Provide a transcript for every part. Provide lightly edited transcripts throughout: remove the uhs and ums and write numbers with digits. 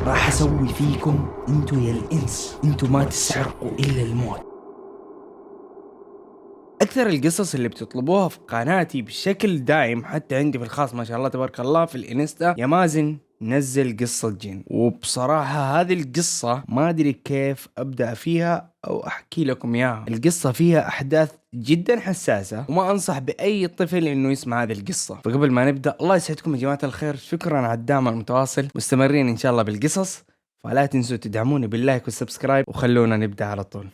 راح اسوي فيكم انتو يا الانس، انتو ما تستحقوا الا الموت. اكثر القصص اللي بتطلبوها في قناتي بشكل دائم، حتى عندي في الخاص ما شاء الله تبارك الله في الانستا، يا مازن نزل قصة جن. وبصراحة هذه القصة ما ادري كيف ابدأ فيها او احكي لكم اياها. القصة فيها احداث جدا حساسة، وما انصح باي طفل انه يسمع هذه القصة. فقبل ما نبدأ، الله يسعدكم يا جماعة الخير، شكرا على الدعم المتواصل، مستمرين ان شاء الله بالقصص، فلا تنسوا تدعموني باللايك والسبسكرايب، وخلونا نبدأ على طول.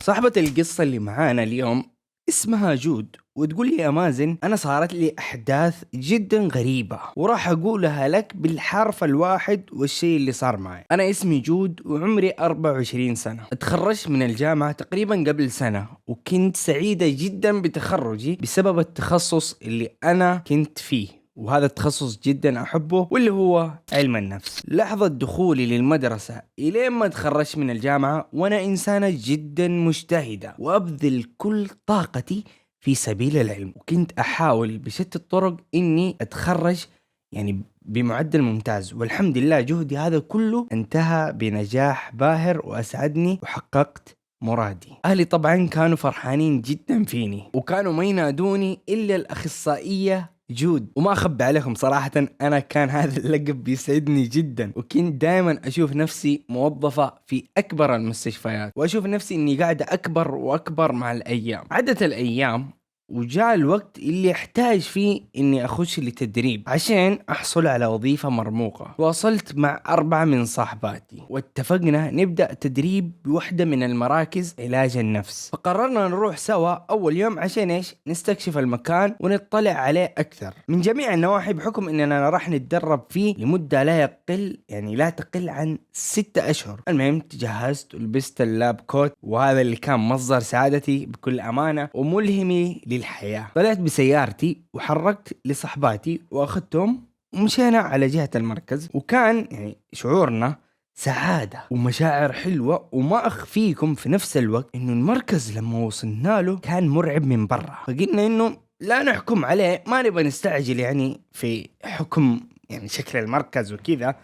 صاحبة القصة اللي معانا اليوم اسمها جود، وتقول لي يا مازن أنا صارت لي أحداث جدا غريبة وراح أقولها لك بالحرف الواحد والشيء اللي صار معي. أنا اسمي جود وعمري 24 سنة، اتخرجت من الجامعة تقريبا قبل سنة، وكنت سعيدة جدا بتخرجي بسبب التخصص اللي أنا كنت فيه، وهذا التخصص جدا أحبه، واللي هو علم النفس. لحظة دخولي للمدرسة إلين ما تخرجت من الجامعة وأنا إنسانة جدا مجتهدة وأبذل كل طاقتي في سبيل العلم، وكنت أحاول بشتى الطرق إني أتخرج يعني بمعدل ممتاز، والحمد لله جهدي هذا كله انتهى بنجاح باهر وأسعدني وحققت مرادي. أهلي طبعا كانوا فرحانين جدا فيني، وكانوا ما ينادوني إلا الأخصائية جود. وما أخبي عليكم صراحة، أنا كان هذا اللقب بيسعدني جدا، وكنت دائما أشوف نفسي موظفة في أكبر المستشفيات، وأشوف نفسي إني قاعدة أكبر وأكبر مع الأيام. عدت الأيام وجاء الوقت اللي احتاج فيه اني اخش لتدريب عشان احصل على وظيفة مرموقة. واصلت مع 4 من صاحباتي واتفقنا نبدأ تدريب بوحدة من المراكز علاج النفس، فقررنا نروح سوا اول يوم عشان ايش؟ نستكشف المكان ونطلع عليه اكثر من جميع النواحي، بحكم اننا راح نتدرب فيه لمدة لا تقل عن 6 اشهر. المهم تجهزت ولبست اللاب كوت، وهذا اللي كان مصدر سعادتي بكل امانة وملهمي للحياة. طلعت بسيارتي وحركت لصحباتي واخذتهم ومشينا على جهة المركز، وكان شعورنا سعادة ومشاعر حلوة. وما أخفيكم في نفس الوقت إنه المركز لما وصلنا له كان مرعب من برا، فقلنا إنه لا نحكم عليه، ما نبغى نستعجل في حكم شكل المركز وكذا،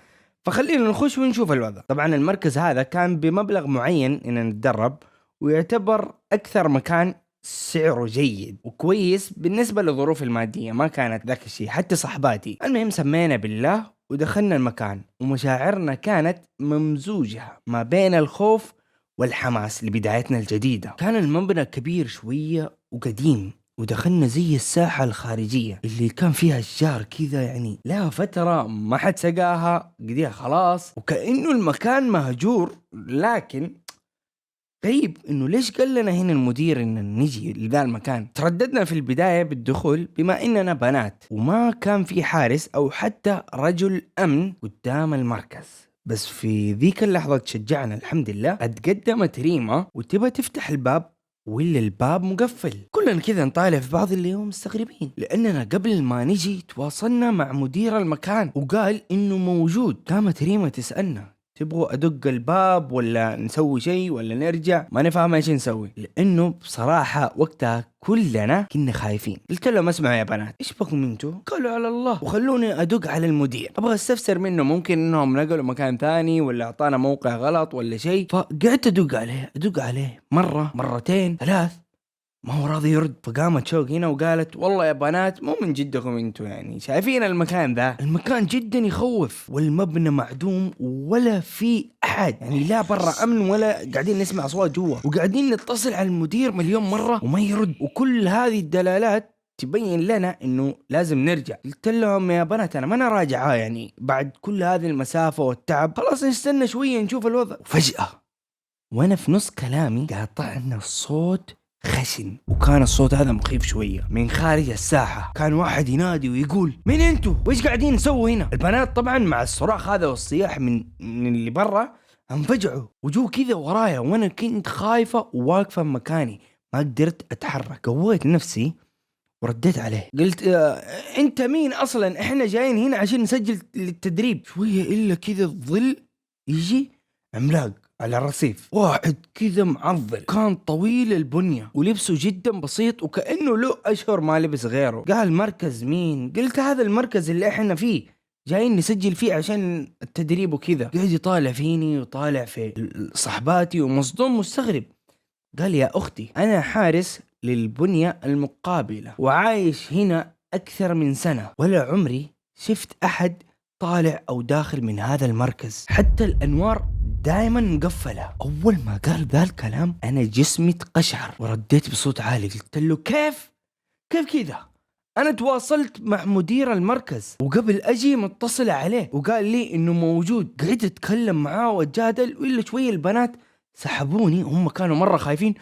فخلينا نخش ونشوف الوضع. طبعا المركز هذا كان بمبلغ معين إن نتدرب، ويعتبر أكثر مكان سعره جيد وكويس بالنسبة للظروف المادية، ما كانت ذاك الشيء حتى صحباتي. المهم سمينا بالله ودخلنا المكان، ومشاعرنا كانت ممزوجة ما بين الخوف والحماس لبدايتنا الجديدة. كان المبنى كبير شوية وقديم، ودخلنا زي الساحة الخارجية اللي كان فيها أشجار كذا، لها فترة ما حد سقاها قديها خلاص، وكأنه المكان مهجور. لكن غريب انه ليش قال لنا هنا المدير ان نجي لذا المكان؟ ترددنا في البداية بالدخول بما اننا بنات، وما كان في حارس او حتى رجل امن قدام المركز. بس في ذيك اللحظة تشجعنا الحمد لله، اتقدمت ريما وتبى تفتح الباب ولا الباب مقفل. كلنا كذا نطالع في بعض اللي هم مستغربين، لاننا قبل ما نجي تواصلنا مع مدير المكان وقال انه موجود. قامت ريما تسألنا تبغوا ادق الباب ولا نسوي شيء ولا نرجع؟ ما نفهم ايش نسوي، لانه بصراحة وقتها كلنا كنا خايفين. قلت لهم اسمعوا يا بنات، ايش بكم انتوا؟ قالوا على الله، وخلوني ادق على المدير، ابغى استفسر منه، ممكن انهم نقلوا مكان ثاني ولا اعطانا موقع غلط ولا شيء. فقعدت ادق عليه مرة مرتين 3، ما هو راضي يرد. فقامت شوق هنا وقالت والله يا بنات مو من جدكم انتوا، شايفين المكان ذا؟ المكان جدا يخوف، والمبنى معدوم ولا في احد، لا برا امن ولا قاعدين نسمع اصوات جوا، وقاعدين نتصل على المدير مليون مرة وما يرد. وكل هذه الدلالات تبين لنا انه لازم نرجع. قلت لهم يا بنات انا ما انا راجعة، بعد كل هذه المسافة والتعب خلاص نستنى شوية نشوف الوضع. وفجأة وانا في نص كلامي قاطعنا الصوت خشن، وكان الصوت هذا مخيف شوية من خارج الساحة. كان واحد ينادي ويقول مين انتوا؟ وإيش قاعدين نسووا هنا؟ البنات طبعا مع الصراخ هذا والصياح من اللي برا انفجعوا وجو كذا ورايا، وانا كنت خايفة وواقفة مكاني ما قدرت اتحرك. قويت نفسي ورديت عليه قلت انت مين اصلا؟ احنا جايين هنا عشان نسجل للتدريب. شوية الا كذا الظل يجي عملاق على الرصيف، واحد كذا معضل، كان طويل البنية ولبسه جدا بسيط وكأنه له أشهر ما لبس غيره. قال مركز مين؟ قلت هذا المركز اللي احنا فيه. جايين نسجل فيه عشان التدريب وكذا. قاعد يطالع فيني وطالع في صحباتي ومصدوم مستغرب. قال يا أختي أنا حارس للبنية المقابلة وعايش هنا أكثر من سنة، ولا عمري شفت أحد طالع أو داخل من هذا المركز، حتى الأنوار دائما مقفلة. أول ما قال ذا الكلام أنا جسمي تقشعر ورديت بصوت عالي قلت له كيف كذا؟ أنا تواصلت مع مدير المركز وقبل أجي متصل عليه وقال لي إنه موجود. قعدت أتكلم معاه وأتجادل، وإلا شوية البنات سحبوني، هم كانوا مرة خايفين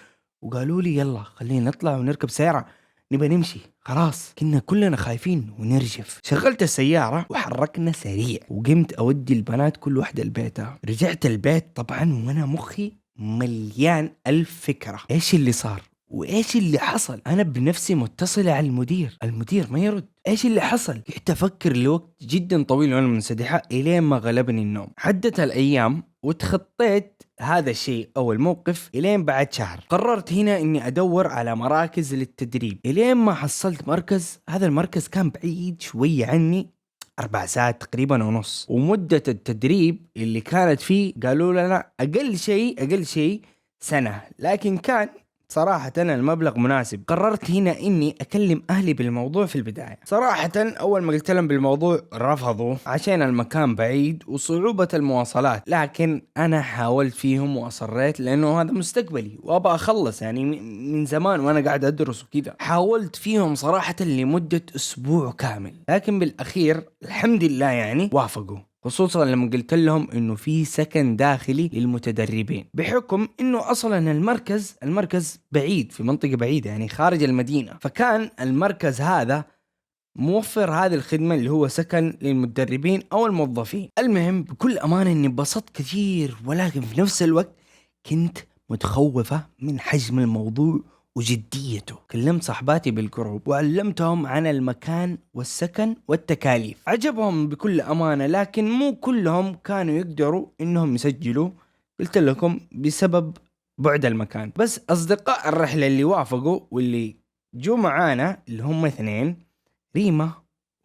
وقالوا لي يلا خلينا نطلع ونركب سيارة نبى نمشي. خلاص كنا كلنا خايفين ونرجف. شغلت السيارة وحركنا سريع وقمت أودي البنات كل واحدة لبيتها. رجعت البيت طبعا وأنا مخي مليان ألف فكرة، إيش اللي صار وايش اللي حصل. انا بنفسي متصلة على المدير ما يرد. ايش اللي حصل؟ قعدت افكر لوقت جدا طويل وانا منسدحة الين ما غلبني النوم. عدت الايام وتخطيت هذا الشيء او الموقف الين بعد شهر. قررت هنا اني ادور على مراكز للتدريب الين ما حصلت مركز. هذا المركز كان بعيد شوية عني 4 ساعات تقريبا ونص، ومدة التدريب اللي كانت فيه قالوا لنا اقل شيء سنة، لكن كان صراحة المبلغ مناسب. قررت هنا اني اكلم اهلي بالموضوع في البداية. صراحة اول ما قلت لهم بالموضوع رفضوا عشان المكان بعيد وصعوبة المواصلات، لكن انا حاولت فيهم واصريت لانه هذا مستقبلي وابى اخلص يعني من زمان وانا قاعد ادرس وكذا. حاولت فيهم صراحة لمدة اسبوع كامل، لكن بالاخير الحمد لله يعني وافقوا، خصوصا لما قلت لهم انه في سكن داخلي للمتدربين، بحكم انه اصلا المركز بعيد في منطقة بعيدة يعني خارج المدينة، فكان المركز هذا موفر هذه الخدمة اللي هو سكن للمتدربين او الموظفين. المهم بكل امانة اني انبسطت كثير، ولكن في نفس الوقت كنت متخوفة من حجم الموضوع وجديته. كلمت صحباتي بالجروب وعلمتهم عن المكان والسكن والتكاليف. عجبهم بكل أمانة، لكن مو كلهم كانوا يقدروا إنهم يسجلوا، قلت لكم بسبب بعد المكان. بس أصدقاء الرحلة اللي وافقوا واللي جو معانا اللي هم 2، ريما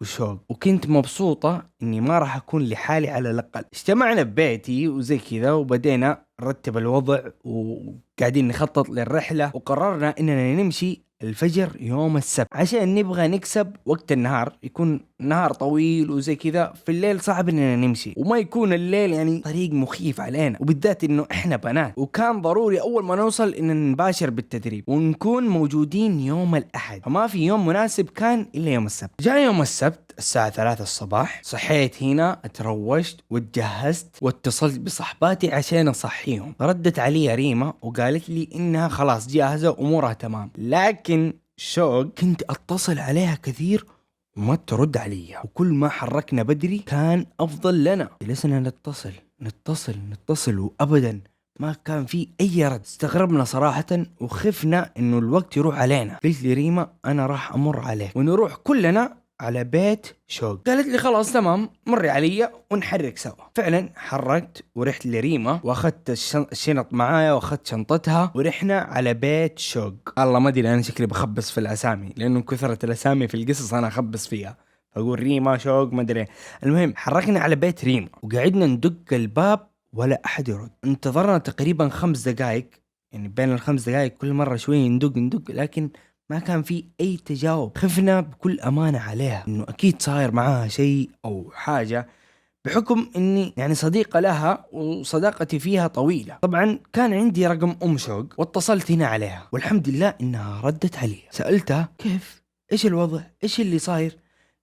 وشوق، وكنت مبسوطة اني ما راح اكون لحالي على الاقل. اجتمعنا ببيتي وزي كذا وبدينا نرتب الوضع وقاعدين نخطط للرحلة، وقررنا اننا نمشي الفجر يوم السبت عشان نبغى نكسب وقت النهار، يكون نهار طويل وزي كذا. في الليل صعب اننا نمشي وما يكون الليل يعني طريق مخيف علينا، وبالذات انه احنا بنات، وكان ضروري اول ما نوصل ان نباشر بالتدريب ونكون موجودين يوم الاحد، فما في يوم مناسب كان الا يوم السبت. جاء يوم السبت الساعة 3 الصباح، صحيت هنا اتروشت واتجهزت واتصلت بصحباتي عشان اصحيهم. ردت علي ريما وقالت لي انها خلاص جاهزة وامورها تمام، لكن شوق كنت اتصل عليها كثير وما ترد علي، وكل ما حركنا بدري كان افضل لنا. جلسنا نتصل وابدا ما كان في اي رد. استغربنا صراحة وخفنا انه الوقت يروح علينا. قلت لي ريما انا راح امر عليك ونروح كلنا على بيت شوق. قالت لي خلاص تمام مري علي ونحرك سوا. فعلا حركت ورحت لريما واخذت الشنط معايا واخذت شنطتها ورحنا على بيت شوق. الله ما ادري انا شكلي بخبص في الاسامي لانه كثرة الاسامي في القصص انا اخبص فيها، اقول ريما شوق ما ادري. المهم حركنا على بيت ريما وقعدنا ندق الباب ولا احد يرد. انتظرنا تقريبا 5 دقائق، يعني بين ال5 دقائق كل مرة شوي ندق لكن ما كان في اي تجاوب. خفنا بكل امانة عليها انه اكيد صاير معاها شيء او حاجة، بحكم اني يعني صديقة لها وصداقتي فيها طويلة. طبعا كان عندي رقم ام شوق واتصلت هنا عليها، والحمد لله انها ردت علي. سألتها كيف، ايش الوضع، ايش اللي صاير،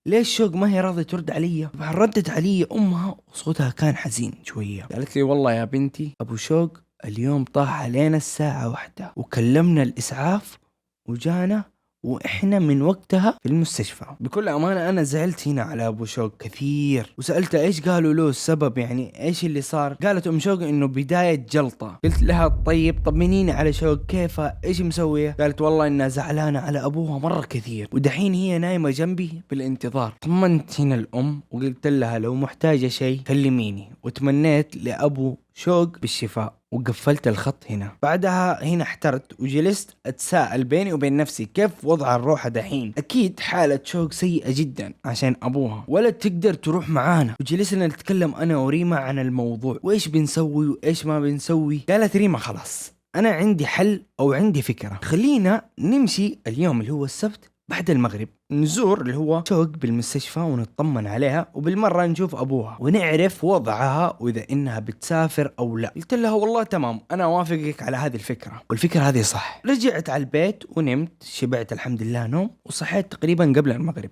ليش شوق ما هي راضية ترد علي؟ ردت علي امها وصوتها كان حزين شوية. قالت لي والله يا بنتي ابو شوق اليوم طاح علينا الساعة 1 وكلمنا الاسعاف وجانا واحنا من وقتها في المستشفى. بكل امانة انا زعلت هنا على ابو شوق كثير وسألته ايش قالوا له السبب، يعني ايش اللي صار. قالت ام شوق انه بداية جلطة. قلت لها طيب طمنيني على شوق كيفها ايش مسوية. قالت والله انها زعلانة على ابوها مرة كثير ودحين هي نايمة جنبي بالانتظار. طمنت هنا الام وقلت لها لو محتاجة شيء كلميني، وتمنيت لابو شوق بالشفاء وقفلت الخط هنا. بعدها هنا احترت وجلست اتساءل بيني وبين نفسي كيف وضع الروحة دحين. اكيد حالة شوق سيئة جدا عشان ابوها، ولا تقدر تروح معانا. وجلسنا نتكلم انا وريما عن الموضوع وايش بنسوي وايش ما بنسوي. قالت ريما خلاص انا عندي حل او عندي فكرة، خلينا نمشي اليوم اللي هو السبت بعد المغرب نزور اللي هو شوق بالمستشفى ونطمن عليها، وبالمرة نشوف أبوها ونعرف وضعها وإذا إنها بتسافر أو لا. قلت لها والله تمام أنا أوافقك على هذه الفكرة، والفكرة هذه صح. رجعت على البيت ونمت، شبعت الحمد لله نوم، وصحيت تقريبا قبل المغرب.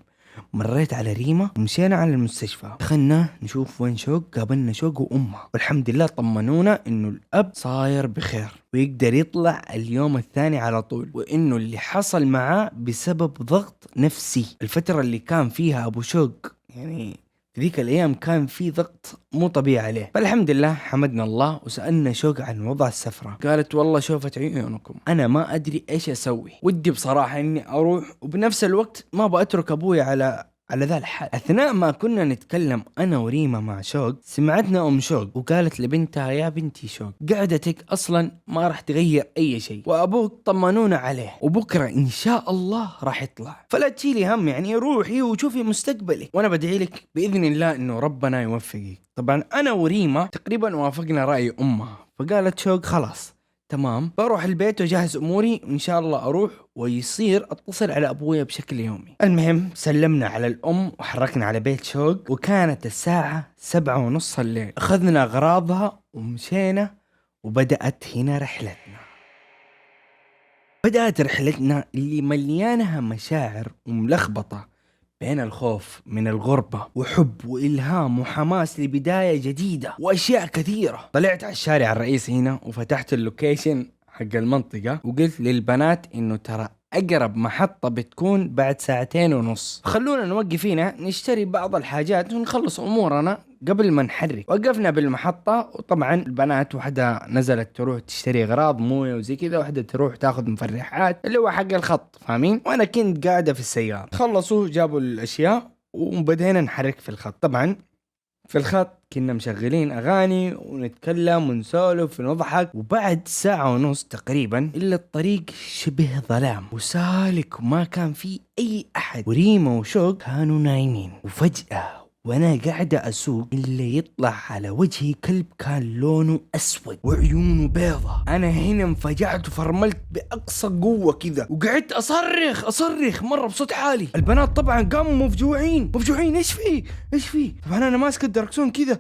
مريت على ريما ومشينا على المستشفى، دخلنا نشوف وين شوق. قابلنا شوق وأمها، والحمد لله طمنونا إنه الأب صاير بخير ويقدر يطلع اليوم الثاني على طول، وإنه اللي حصل معاه بسبب ضغط نفسي. الفترة اللي كان فيها أبو شوق يعني في ذيك الأيام كان في ضغط مو طبيعي عليه. فالحمد لله حمدنا الله. وسألنا شوق عن وضع السفرة، قالت والله شوفت عيونكم أنا ما أدري إيش أسوي، ودي بصراحة إني أروح وبنفس الوقت ما بأترك أبوي على ذا الحال. أثناء ما كنا نتكلم أنا وريما مع شوق سمعتنا أم شوق وقالت لبنتها يا بنتي شوق قعدتك أصلا ما راح تغير أي شيء، وأبوك طمنونا عليه وبكرة إن شاء الله راح يطلع، فلا تشيلي هم يعني روحي وشوفي مستقبلك، وأنا بدعي لك بإذن الله إنه ربنا يوفقك. طبعا أنا وريما تقريبا وافقنا رأي أمها، فقالت شوق خلاص تمام بروح البيت وجهز اموري وان شاء الله اروح ويصير اتصل على ابويا بشكل يومي. المهم سلمنا على الام وحركنا على بيت شوق، وكانت الساعة 7:30 الليل. اخذنا اغراضها ومشينا، وبدأت هنا رحلتنا. بدأت رحلتنا اللي مليانها مشاعر وملخبطة بين الخوف من الغربة وحب وإلهام وحماس لبداية جديدة وأشياء كثيرة. طلعت على الشارع الرئيسي هنا وفتحت اللوكيشن حق المنطقة، وقلت للبنات إنه ترى أقرب محطة بتكون بعد 2.5 ساعة، خلونا نوقف هنا نشتري بعض الحاجات ونخلص أمورنا قبل ما نحرك. وقفنا بالمحطة، وطبعا البنات واحدة نزلت تروح تشتري أغراض موية وزي كذا، واحدة تروح تاخذ مفرحات اللي هو حق الخط فاهمين، وأنا كنت قاعدة في السيارة. خلصوا جابوا الأشياء وبدينا نحرك في الخط. طبعا في الخط كنا مشغلين أغاني ونتكلم ونسولف ونضحك، وبعد 1.5 ساعة تقريبا إلا الطريق شبه ظلام وسالك وما كان فيه أي أحد، وريما وشوق كانوا نايمين. وفجأة وانا قاعدة اسوق اللي يطلع على وجهي كلب كان لونه اسود وعيونه بيضة. انا هنا انفجعت وفرملت باقصى قوة كذا، وقعدت اصرخ مرة بصوت عالي. البنات طبعا قاموا مفجوعين ايش فيه. طبعا انا ماسك الدركسون كذا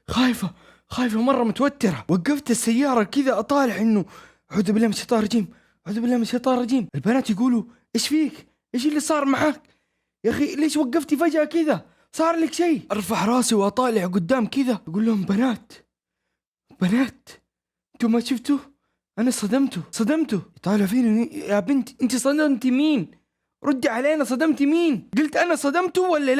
خايفة مرة متوترة. وقفت السيارة كذا اطالع انه اعوذ بالله من الشيطان الرجيم. البنات يقولوا ايش فيك، ايش اللي صار معك يا اخي، ليش وقفتي فجأة كذا، صار لك شيء؟ ارفع راسي واطالع قدام كذا اقول لهم بنات انتوا ما شفتوا؟ انا صدمته. يطالع فيني يا بنت انت صدمتي مين؟ ردي علينا صدمتي مين؟ قلت انا صدمته ولا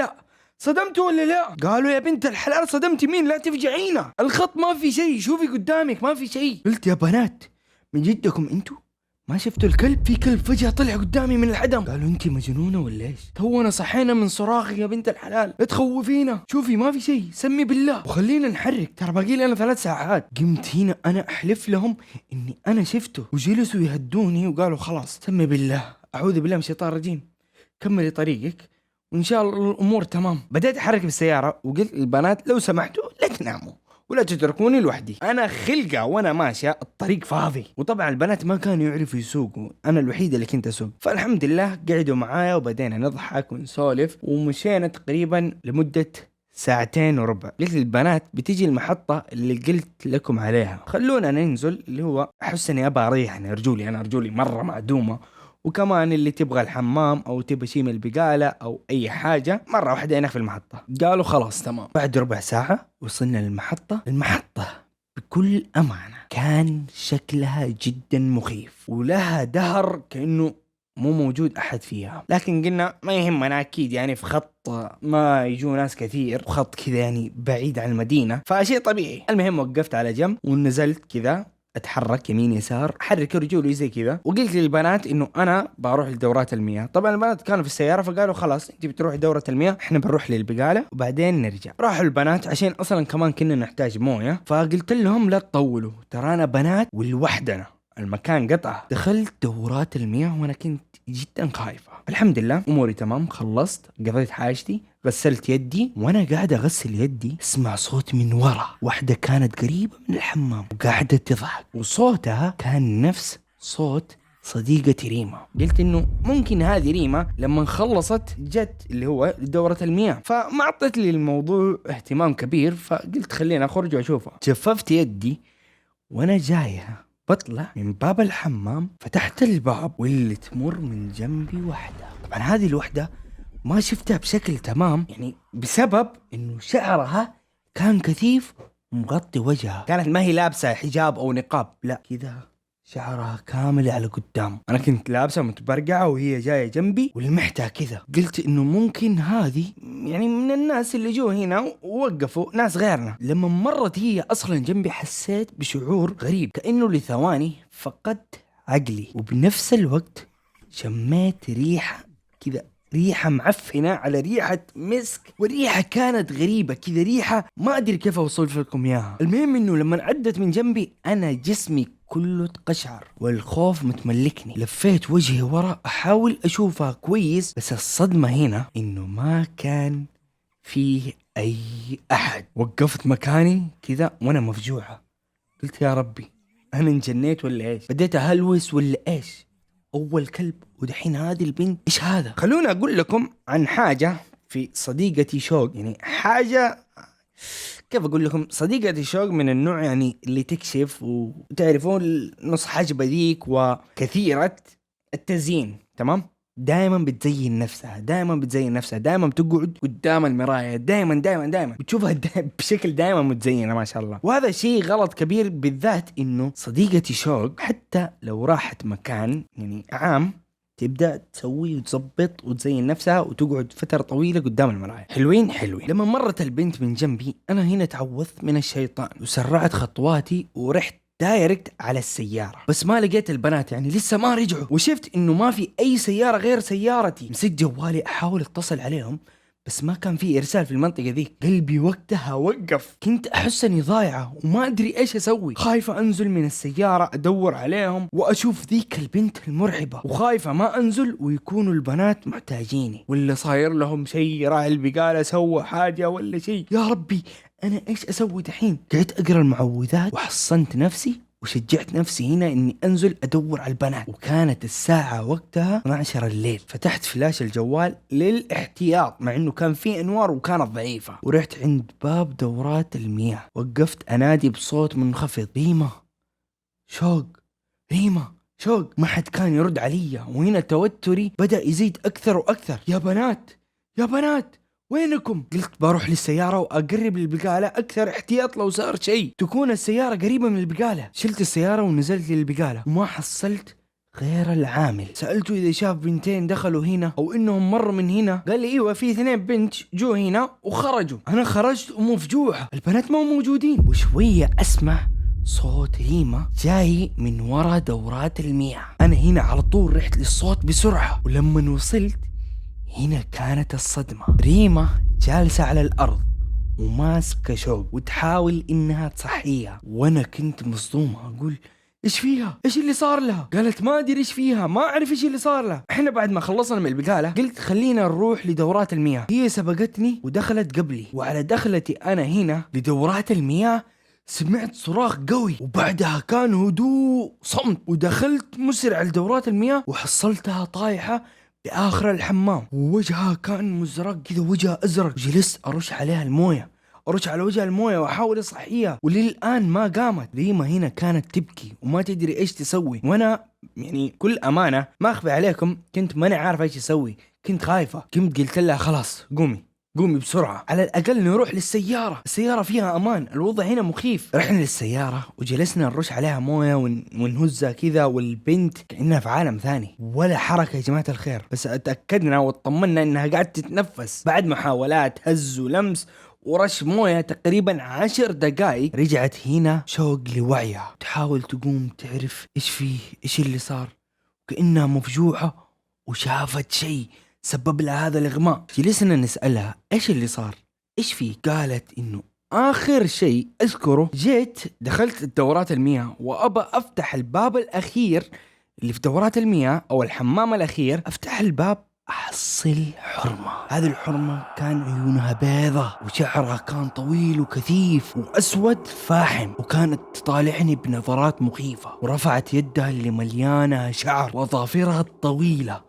لا؟ قالوا يا بنت الحلال صدمتي مين؟ لا تفجعينا، الخط ما في شيء، شوفي قدامك ما في شيء. قلت يا بنات من جدكم انتوا ما شفتوا الكلب؟ في كلب فجأة طلع قدامي من العدم. قالوا انتي مجنونة ولا ايش؟ تونا صحينا من صراخك يا بنت الحلال، لا تخوفينا، شوفي ما في شيء، سمي بالله وخلينا نحرك، ترى باقي لنا 3 ساعات. قمت هنا انا احلف لهم اني انا شفته، وجلسوا يهدوني وقالوا خلاص سمي بالله، اعوذ بالله من الشيطان الرجيم، كملي طريقك وان شاء الله الامور تمام. بدأت احرك بالسيارة وقلت للبنات لو سمحتوا لا تناموا ولا تتركوني لوحدي، انا خلقه وانا ماشيه الطريق فاضي. وطبعا البنات ما كانوا يعرفوا يسوقوا، انا الوحيده اللي كنت اسوق. فالحمد لله قعدوا معايا وبدينا نضحك ونسولف، ومشينا تقريبا لمده 2.25 ساعة. قلت للبنات بتيجي المحطة اللي قلت لكم عليها، خلونا ننزل اللي هو احس اني ابغى اريح، انا رجولي مرة معدومة، وكمان اللي تبغى الحمام او تبغى شيء من البقالة او اي حاجة مرة واحدة هنا في المحطة. قالوا خلاص تمام. بعد 1/4 ساعة وصلنا للمحطة. المحطة بكل امانة كان شكلها جدا مخيف، ولها دهر كأنه مو موجود احد فيها، لكن قلنا ما يهمنا اكيد يعني في خط ما يجوا ناس كثير وخط كذا يعني بعيد عن المدينة، فشيء طبيعي. المهم وقفت على جنب ونزلت كذا اتحرك يمين يسار، احرك رجولي زي كذا، وقلت للبنات انه انا بروح لدورات المياه. طبعا البنات كانوا في السياره فقالوا خلاص انت بتروحي دوره المياه، احنا بنروح للبقاله وبعدين نرجع. راحوا البنات عشان اصلا كمان كنا نحتاج مويه، فقلت لهم لا تطولوا ترانا بنات ولوحدنا، المكان قطعه. دخلت دورات المياه وانا كنت جدا خايفه. الحمد لله اموري تمام، خلصت قضيت حاجتي، غسلت يدي. وانا قاعد اغسل يدي اسمع صوت من ورا، واحدة كانت قريبة من الحمام وقاعدة تضحك، وصوتها كان نفس صوت صديقتي ريما. قلت انه ممكن هذه ريما لما خلصت جت اللي هو دورة المياه، فما اعطت لي الموضوع اهتمام كبير، فقلت خلينا اخرج واشوفها. جففت يدي وانا جاية بطلع من باب الحمام، فتحت الباب واللي تمر من جنبي وحدة. طبعا هذه الوحدة ما شفتها بشكل تمام، يعني بسبب انه شعرها كان كثيف ومغطي وجهها. كانت ما هي لابسة حجاب او نقاب، لا كذا شعرها كامل على قدام. انا كنت لابسة متبرقعة وهي جاية جنبي ولمحتها كذا. قلت انه ممكن هذه يعني من الناس اللي جو هنا ووقفوا ناس غيرنا. لما مرت هي اصلا جنبي حسيت بشعور غريب، كأنه لثواني فقدت عقلي، وبنفس الوقت شميت ريحة كذا، ريحة معفنة على ريحة مسك، والريحة كانت غريبة كذا، ريحة ما أدري كيف أوصف لكم إياها. المهم إنه لما عدت من جنبي أنا جسمي كله تقشعر والخوف متملكني. لفيت وجهي ورا أحاول أشوفها كويس، بس الصدمة هنا إنه ما كان فيه أي أحد. وقفت مكاني كذا وأنا مفجوعة، قلت يا ربي أنا انجنيت ولا إيش؟ بديت أهلوس ولا إيش؟ أول كلب ودحين هذه البنت، إيش هذا؟ خلونا أقول لكم عن حاجة في صديقتي شوق. يعني حاجة كيف أقول لكم، صديقتي شوق من النوع يعني اللي تكشف وتعرفون نص حجبة ذيك وكثيرة التزيين، تمام؟ دائما بتزين نفسها، دائما بتزين نفسها، دائما بتقعد قدام المراية، دائما بتشوفها بشكل دائما متزينة ما شاء الله. وهذا شيء غلط كبير، بالذات انه صديقتي شوق حتى لو راحت مكان يعني عام تبدأ تسوي وتظبط وتزين نفسها وتقعد فترة طويلة قدام المراية. حلوين. لما مرت البنت من جنبي أنا هنا تعوذت من الشيطان وسرعت خطواتي ورحت دايركت على السيارة، بس ما لقيت البنات، يعني لسه ما رجعوا. وشفت انه ما في اي سيارة غير سيارتي. مسكت جوالي احاول اتصل عليهم بس ما كان في ارسال في المنطقة ذي. قلبي وقتها وقف، كنت احس اني ضايعة وما ادري ايش اسوي. خايفة انزل من السيارة ادور عليهم واشوف ذيك البنت المرعبة، وخايفة ما انزل ويكونوا البنات محتاجيني ولا صاير لهم شيء، راعي البقالة سوى حاجة ولا شيء. يا ربي انا ايش اسوي دحين؟ قعدت اقرا المعوذات وحصنت نفسي وشجعت نفسي هنا اني انزل ادور على البنات. وكانت الساعة وقتها 12 الليل. فتحت فلاش الجوال للاحتياط مع انه كان فيه انوار وكانت ضعيفة، ورحت عند باب دورات المياه. وقفت انادي بصوت منخفض، ريما شوق، ريما شوق. ما حد كان يرد علي، وهنا توتري بدأ يزيد اكثر واكثر. يا بنات يا بنات وينكم؟ قلت بروح للسيارة وأقرب للبقالة أكثر احتياط لو صار شيء تكون السيارة قريبة من البقالة. شلت السيارة ونزلت للبقالة وما حصلت غير العامل. سألته إذا شاف بنتين دخلوا هنا أو إنهم مروا من هنا. قال لي إيوه في 2 بنت جو هنا وخرجوا. أنا خرجت ومفجوعة، البنات ما موجودين. وشوية أسمع صوت ريما جاي من ورا دورات المياه. أنا هنا على طول رحت للصوت بسرعة، ولما وصلت هنا كانت الصدمة. ريما جالسة على الأرض وماسكة شوق وتحاول إنها تصحيها، وأنا كنت مصدومة أقول إيش فيها؟ إيش اللي صار لها؟ قالت ما أدري إيش فيها، ما أعرف إيش اللي صار لها. إحنا بعد ما خلصنا من البقالة قلت خلينا نروح لدورات المياه. هي سبقتني ودخلت قبلي، وعلى دخلتي أنا هنا لدورات المياه سمعت صراخ قوي، وبعدها كان هدوء صمت. ودخلت مسرع لدورات المياه وحصلتها طايحة بآخر الحمام، ووجهها كان مزرق كذا، وجهها أزرق. جلست أرش عليها الموية، أرش على وجهها الموية وأحاول أصحيها، وللآن ما قامت. ريما هنا كانت تبكي وما تدري إيش تسوي، وأنا يعني كل أمانة ما أخفي عليكم كنت ماني عارف إيش أسوي، كنت خايفة. قمت قلت لها خلاص قومي بسرعة، على الأقل نروح للسيارة، السيارة فيها أمان، الوضع هنا مخيف. رحنا للسيارة وجلسنا نرش عليها موية ونهزها كذا، والبنت كأنها في عالم ثاني، ولا حركة يا جماعة الخير. بس اتأكدنا واطمنا إنها قاعدة تتنفس بعد محاولات هز ولمس ورش موية تقريبا 10 دقائق. رجعت هنا شوق لوعيها، تحاول تقوم تعرف ايش فيه، ايش اللي صار، كأنها مفجوعة وشافت شيء سبب لها هذا الإغماء. جلسنا نسألها ايش اللي صار، ايش فيه. قالت انه آخر شيء أذكره جيت دخلت الدورات المياه وأبى أفتح الباب الأخير اللي في دورات المياه أو الحمام الأخير. أفتح الباب أحصل حرمة. هذه الحرمة كان عيونها بيضة وشعرها كان طويل وكثيف وأسود فاحم، وكانت تطالعني بنظرات مخيفة، ورفعت يدها اللي مليانة شعر وظافرها الطويلة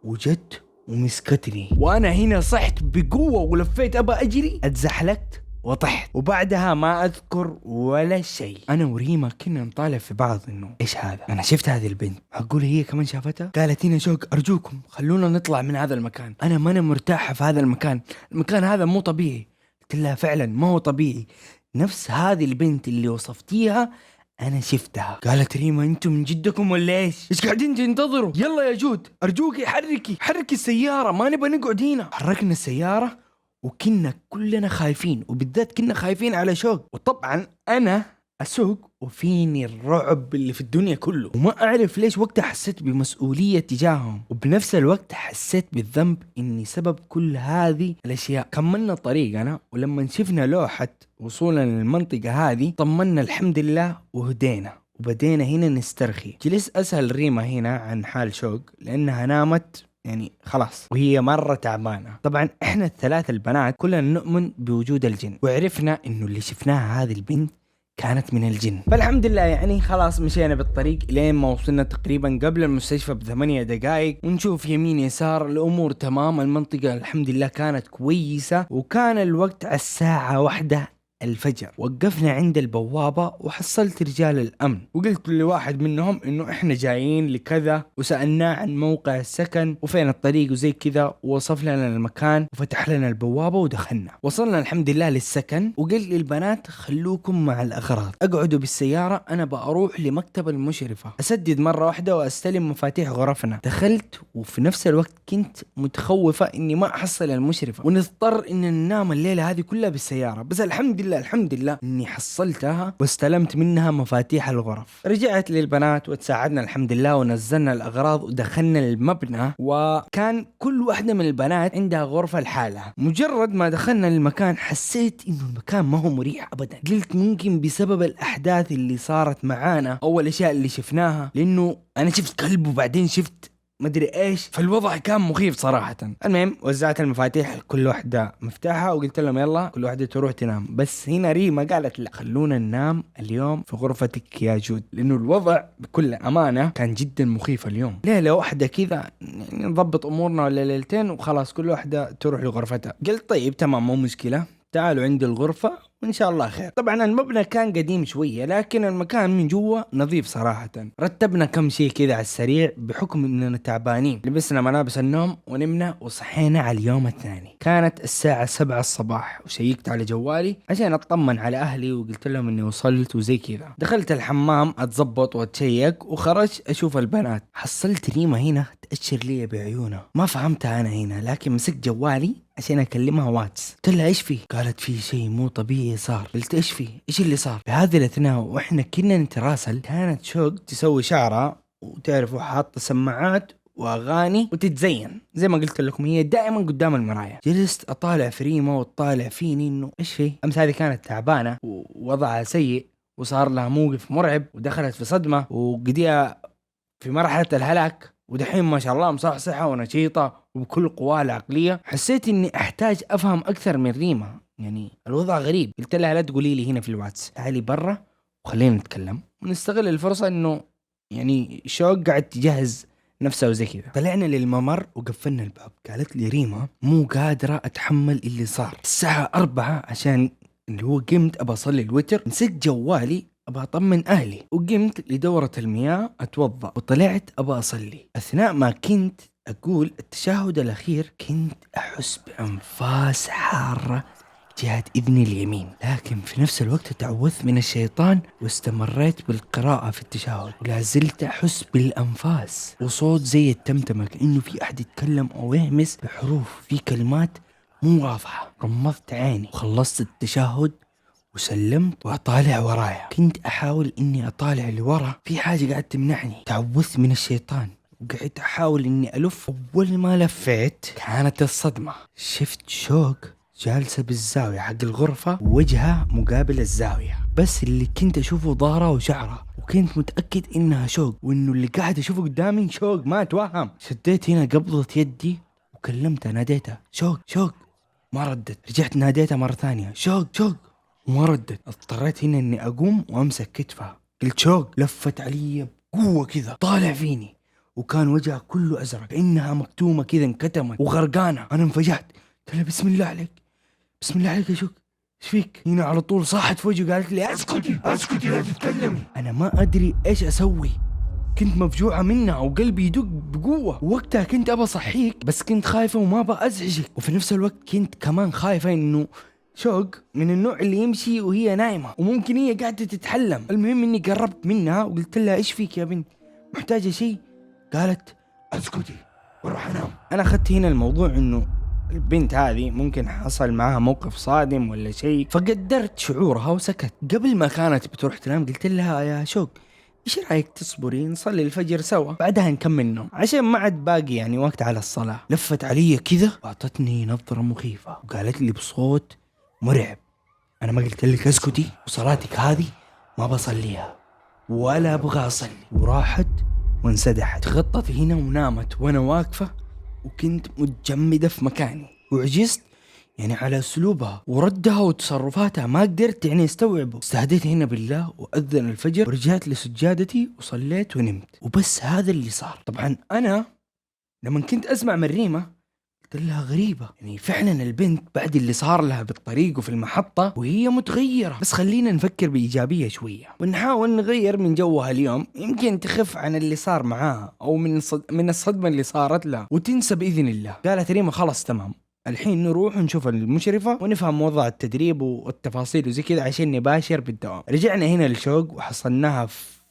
وجت ومسكتني. وأنا هنا صحت بقوة ولفيت أبى أجري، أتزحلقت وطحت، وبعدها ما أذكر ولا شيء. أنا وريما كنا نطالع في بعض إنه إيش هذا، أنا شفت هذه البنت، أقول هي كمان شافتها. قالت هنا شوق أرجوكم خلونا نطلع من هذا المكان، أنا ما أنا مرتاحة في هذا المكان، المكان هذا مو طبيعي. قلت لها فعلا ما هو طبيعي، نفس هذه البنت اللي وصفتيها أنا شفتها. قالت ريما أنتم من جدكم ولا إيش قاعدين تنتظروا؟ يلا يا جود أرجوكي حركي السيارة، ما نبغى نقعد هنا. حركنا السيارة وكنا كلنا خايفين، وبالذات كنا خايفين على شوق. وطبعا أنا أسوق وفيني الرعب اللي في الدنيا كله، وما أعرف ليش وقتها حسيت بمسؤولية تجاههم، وبنفس الوقت حسيت بالذنب إني سبب كل هذه الأشياء. كملنا طريقنا، ولما شفنا لوحة وصولنا للمنطقة هذه طمنا الحمد لله وهدينا، وبدينا هنا نسترخي. جلست أسأل ريما هنا عن حال شوق لأنها نامت يعني خلاص وهي مرة تعبانة. طبعا احنا الثلاث البنات كلنا نؤمن بوجود الجن، وعرفنا انه اللي شفناها هذه البنت كانت من الجن. فالحمد لله يعني خلاص مشينا بالطريق لين ما وصلنا تقريبا قبل المستشفى ب8 دقائق، ونشوف يمين يسار الامور تمام. المنطقة الحمد لله كانت كويسة، وكان الوقت على الساعة 1 الفجر. وقفنا عند البوابة وحصلت رجال الأمن، وقلت لواحد منهم إنه إحنا جايين لكذا، وسألناه عن موقع السكن وفين الطريق وزي كذا، ووصف لنا المكان وفتح لنا البوابة ودخلنا. وصلنا الحمد لله للسكن، وقلت للبنات خلوكم مع الأغراض، أقعدوا بالسيارة، أنا بأروح لمكتب المشرفة أسدد مرة واحدة وأستلم مفاتيح غرفنا. دخلت وفي نفس الوقت كنت متخوفة إني ما أحصل المشرفة ونضطر إن ننام الليلة هذه كلها بالسيارة، بس الحمد لله اني حصلتها واستلمت منها مفاتيح الغرف. رجعت للبنات وتساعدنا الحمد لله ونزلنا الاغراض ودخلنا المبنى، وكان كل واحدة من البنات عندها غرفة لحالها. مجرد ما دخلنا المكان حسيت انه المكان ما هو مريح ابدا. قلت ممكن بسبب الاحداث اللي صارت معانا او الاشياء اللي شفناها، لانه انا شفت كلب وبعدين شفت مدري ايش، فالوضع كان مخيف صراحة. المهم وزعت المفاتيح كل واحدة مفتاحها، وقلت لهم يلا كل واحدة تروح تنام. بس هنا ريما قالت لا خلونا ننام اليوم في غرفتك يا جود، لانه الوضع بكل امانة كان جدا مخيف اليوم. ليلة واحدة كذا يعني نضبط امورنا ولا ليلتين وخلاص كل واحدة تروح لغرفتها. قلت طيب تمام مو مشكلة، تعالوا عند الغرفة وإن شاء الله خير. طبعا المبنى كان قديم شوية لكن المكان من جوا نظيف صراحة. رتبنا كم شيء كذا على السريع بحكم إننا تعبانين، لبسنا ملابس النوم ونمنا وصحينا على اليوم الثاني. كانت الساعة 7 الصباح، وشيكت على جوالي عشان أطمن على أهلي وقلت لهم إني وصلت وزي كذا. دخلت الحمام أتزبط وأتشيك وخرجت أشوف البنات. حصلت ريما هنا تأشر لي بعيونها، ما فهمتها أنا هنا، لكن مسكت جوالي عشان أكلمها واتس. قلت لها إيش فيه؟ قالت في شيء مو طبيعي صار. قلت إيش فيه؟ إيش اللي صار؟ بهذه الأثناء وإحنا كنا نتراسل كانت شوق تسوي شعرها وتعرفوا حاطة سماعات وأغاني وتتزين زي ما قلت لكم، هي دائما قدام المراية. جلست أطالع في ريما وتطالع فيني إنه إيش فيه؟ أمس هذه كانت تعبانة ووضعها سيء وصار لها موقف مرعب ودخلت في صدمة وقديها في مرحلة الهلاك، ودحين ما شاء الله مصحصحة ونشيطة وبكل قواها العقلية. حسيت اني احتاج افهم اكثر من ريما، يعني الوضع غريب. قلت لها لا تقولي لي هنا في الواتس، تعالي برا وخلينا نتكلم ونستغل الفرصة انه يعني شوق قاعد تجهز نفسها وزي كذا. طلعنا للممر وقفلنا الباب. قالت لي ريما مو قادرة اتحمل اللي صار، الساعة 4 عشان اللي هو قمت ابى اصلي الوتر، مسكت جوالي أبى أطمن أهلي وقمت لدورة المياه أتوضأ وطلعت أبى أصلي. أثناء ما كنت أقول التشهد الأخير كنت أحس بأنفاس حارة جهة إذني اليمين، لكن في نفس الوقت تعوذت من الشيطان واستمريت بالقراءة في التشهد، ولا زلت أحس بالأنفاس وصوت زي التمتمة كأنه في أحد يتكلم أو يهمس بحروف في كلمات مو واضحة. غمضت عيني وخلصت التشهد وسلمت وأطالع ورايا. كنت أحاول إني أطالع لورا، في حاجة قاعد تمنعني. تعوذت من الشيطان وقعدت أحاول إني ألف. أول ما لفيت كانت الصدمة، شفت شوق جالسة بالزاوية حق الغرفة ووجهها مقابل الزاوية، بس اللي كنت أشوفه ظهرها وشعرها، وكنت متأكد إنها شوق وإنه اللي قاعد أشوفه قدامي شوق، ما أتوهم. شديت هنا قبضة يدي وكلمتها، ناديتها شوق شوق، ما ردت. رجعت ناديتها مرة ثانية شوق شوق وما ردت. اضطريت هنا إني أقوم وأمسك كتفها. قلت شوق. لفت علي بقوة كذا، طالع فيني وكان وجهها كله أزرق كأنها مكتومة كذا، انكتمت وغرقانة. أنا انفجعت، قلت لها بسم الله عليك، بسم الله عليك يا شوق، ايش فيك؟ هنا على طول صاحت في وجهي وقالت لي اسكتي اسكتي لا تتكلمي. انا ما ادري ايش اسوي، كنت مفجوعة منها وقلبي يدق بقوة. وقتها كنت ابى اصحيك بس كنت خايفة وما ابى ازعجك، وفي نفس الوقت كنت كمان خايفة انه شوق من النوع اللي يمشي وهي نايمة وممكن هي قاعدة تتحلم. المهم اني قربت منها وقلت لها ايش فيك يا بنت، محتاجة شيء؟ قالت اسكتي وراح انام. انا اخذت هنا الموضوع انه البنت هذه ممكن حصل معها موقف صادم ولا شيء، فقدرت شعورها وسكت. قبل ما كانت بتروح تنام قلت لها يا شوق ايش رايك تصبري نصلي الفجر سوا بعدها نكمل نوم عشان ما عاد باقي يعني وقت على الصلاة. لفت علي كذا واعطتني نظرة مخيفة وقالت لي بصوت مرعب، انا ما قلت لك اسكتي؟ وصلاتك هذه ما بصليها ولا ابغى اصلي. وراحت وانسدحت، غطت هنا ونامت وانا واقفة وكنت متجمدة في مكاني، وعجزت يعني على اسلوبها وردها وتصرفاتها، ما قدرت يعني استوعبه. استهديت هنا بالله واذن الفجر ورجعت لسجادتي وصليت ونمت، وبس هذا اللي صار. طبعا انا لما كنت اسمع مريمة قلت لها غريبة، يعني فعلا البنت بعد اللي صار لها بالطريق وفي المحطة وهي متغيرة، بس خلينا نفكر بإيجابية شوية ونحاول نغير من جوها اليوم، يمكن تخف عن اللي صار معاها أو من الصدمة اللي صارت لها وتنسى بإذن الله. قالت ريما خلاص تمام، الحين نروح ونشوف المشرفة ونفهم وضع التدريب والتفاصيل وزي كذا عشان نباشر بالدوام. رجعنا هنا لشوق وحصلناها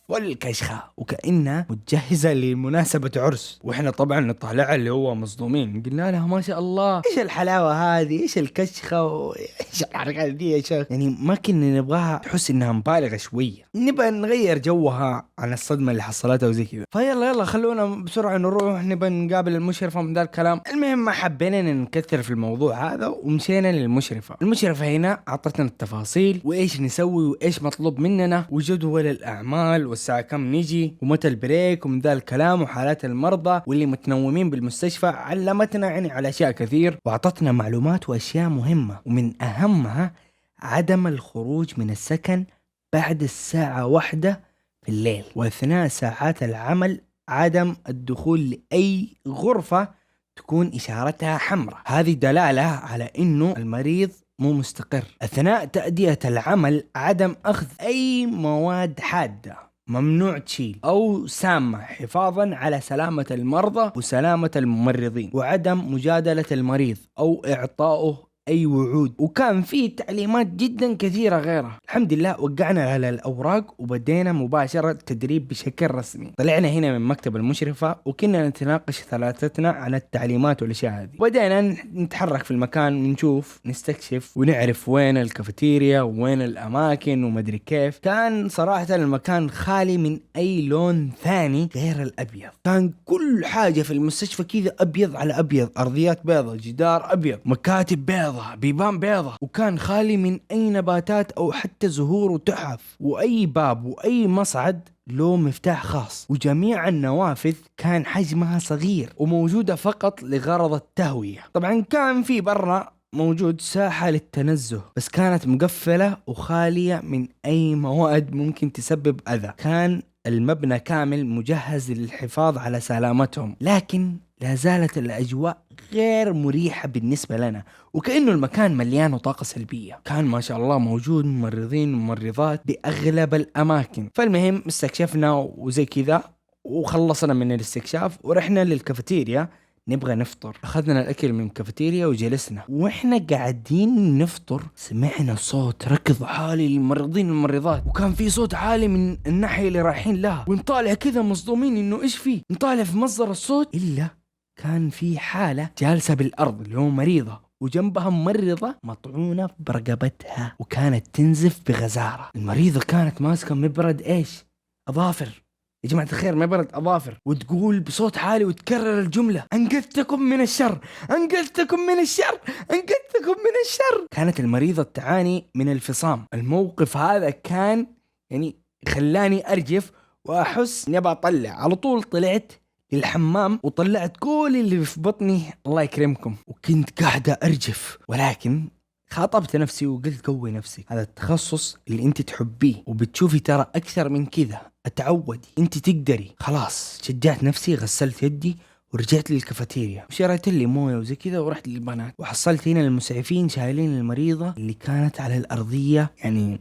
والكشخة وكأنها متجهزة لمناسبة عرس، واحنا طبعا نطالعها اللي هو مصدومين. قلنا لها ما شاء الله ايش الحلاوة هذه، ايش الكشخة وايش الحركات دي يا شيخ. يعني ما كنا نبغاها تحس انها مبالغة شوية، نبغى نغير جوها عن الصدمة اللي حصلتها وزي كذا. فيلا خلونا بسرعة نروح نبغى نقابل المشرفة من ذا الكلام. المهم ما حبينا نكثر في الموضوع هذا ومشينا للمشرفة. المشرفة هنا اعطتنا التفاصيل وايش نسوي وايش مطلوب مننا وجدول الاعمال الساعة كم نجي ومتى البريك ومن ذا الكلام وحالات المرضى واللي متنومين بالمستشفى. علمتنا يعني على أشياء كثير وأعطتنا معلومات وأشياء مهمة، ومن أهمها عدم الخروج من السكن بعد الساعة 1 في الليل، وأثناء ساعات العمل عدم الدخول لأي غرفة تكون إشارتها حمراء، هذه دلالة على إنه المريض مو مستقر. أثناء تأدية العمل عدم أخذ أي مواد حادة، ممنوع تشيل أو سامة حفاظا على سلامة المرضى وسلامة الممرضين، وعدم مجادلة المريض أو إعطائه أي وعود. وكان في تعليمات جدا كثيرة غيرها. الحمد لله وقعنا على الأوراق وبدينا مباشرة التدريب بشكل رسمي. طلعنا هنا من مكتب المشرفة وكنا نتناقش ثلاثتنا عن التعليمات والأشياء هذه. بدينا نتحرك في المكان ونشوف نستكشف ونعرف وين الكافيتيريا وين الأماكن ومدري كيف. كان صراحة المكان خالي من أي لون ثاني غير الأبيض، كان كل حاجة في المستشفى كذا أبيض على أبيض، أرضيات بيضة، جدار أبيض، مكاتب بيضة، بيبان بيضة، وكان خالي من أي نباتات أو حتى زهور وتحف، وأي باب وأي مصعد له مفتاح خاص، وجميع النوافذ كان حجمها صغير وموجودة فقط لغرض التهوية. طبعا كان في برا موجود ساحة للتنزه بس كانت مقفلة وخالية من أي مواد ممكن تسبب أذى. كان المبنى كامل مجهز للحفاظ على سلامتهم، لكن لا زالت الأجواء غير مريحة بالنسبة لنا، وكأنه المكان مليان طاقة سلبية. كان ما شاء الله موجود ممرضين وممرضات بأغلب الأماكن. فالمهم استكشفنا وزي كذا وخلصنا من الاستكشاف ورحنا للكافيتيريا نبغى نفطر. أخذنا الأكل من الكافيتيريا وجلسنا، وإحنا قاعدين نفطر سمعنا صوت ركض عالي للممرضين والممرضات، وكان في صوت عالي من الناحية اللي رايحين لها، ونطالع كذا مصدومين إنه إيش فيه. نطالع في مصدر الصوت إلا كان في حالة جالسة بالأرض اللي هو مريضة وجنبها ممرضة مطعونة برقبتها وكانت تنزف بغزارة. المريضة كانت ماسكة مبرد ايش؟ أظافر يا جماعة الخير، مبرد أظافر، وتقول بصوت عالي وتكرر الجملة: أنقذتكم من الشر، أنقذتكم من الشر، أنقذتكم من الشر. كانت المريضة تعاني من الفصام. الموقف هذا كان يعني خلاني أرجف وأحس إني أبغى أطلع. على طول طلعت للحمام وطلعت كل اللي في بطني الله يكرمكم، وكنت قاعدة أرجف، ولكن خاطبت نفسي وقلت قوي نفسك، هذا التخصص اللي انت تحبيه وبتشوفي ترى اكثر من كذا، اتعودي، انت تقدري. خلاص شجعت نفسي، غسلت يدي ورجعت للكافيتيريا وشريت لي مويه وزي كذا ورحت للبنات، وحصلت هنا المسعفين شايلين المريضة اللي كانت على الأرضية. يعني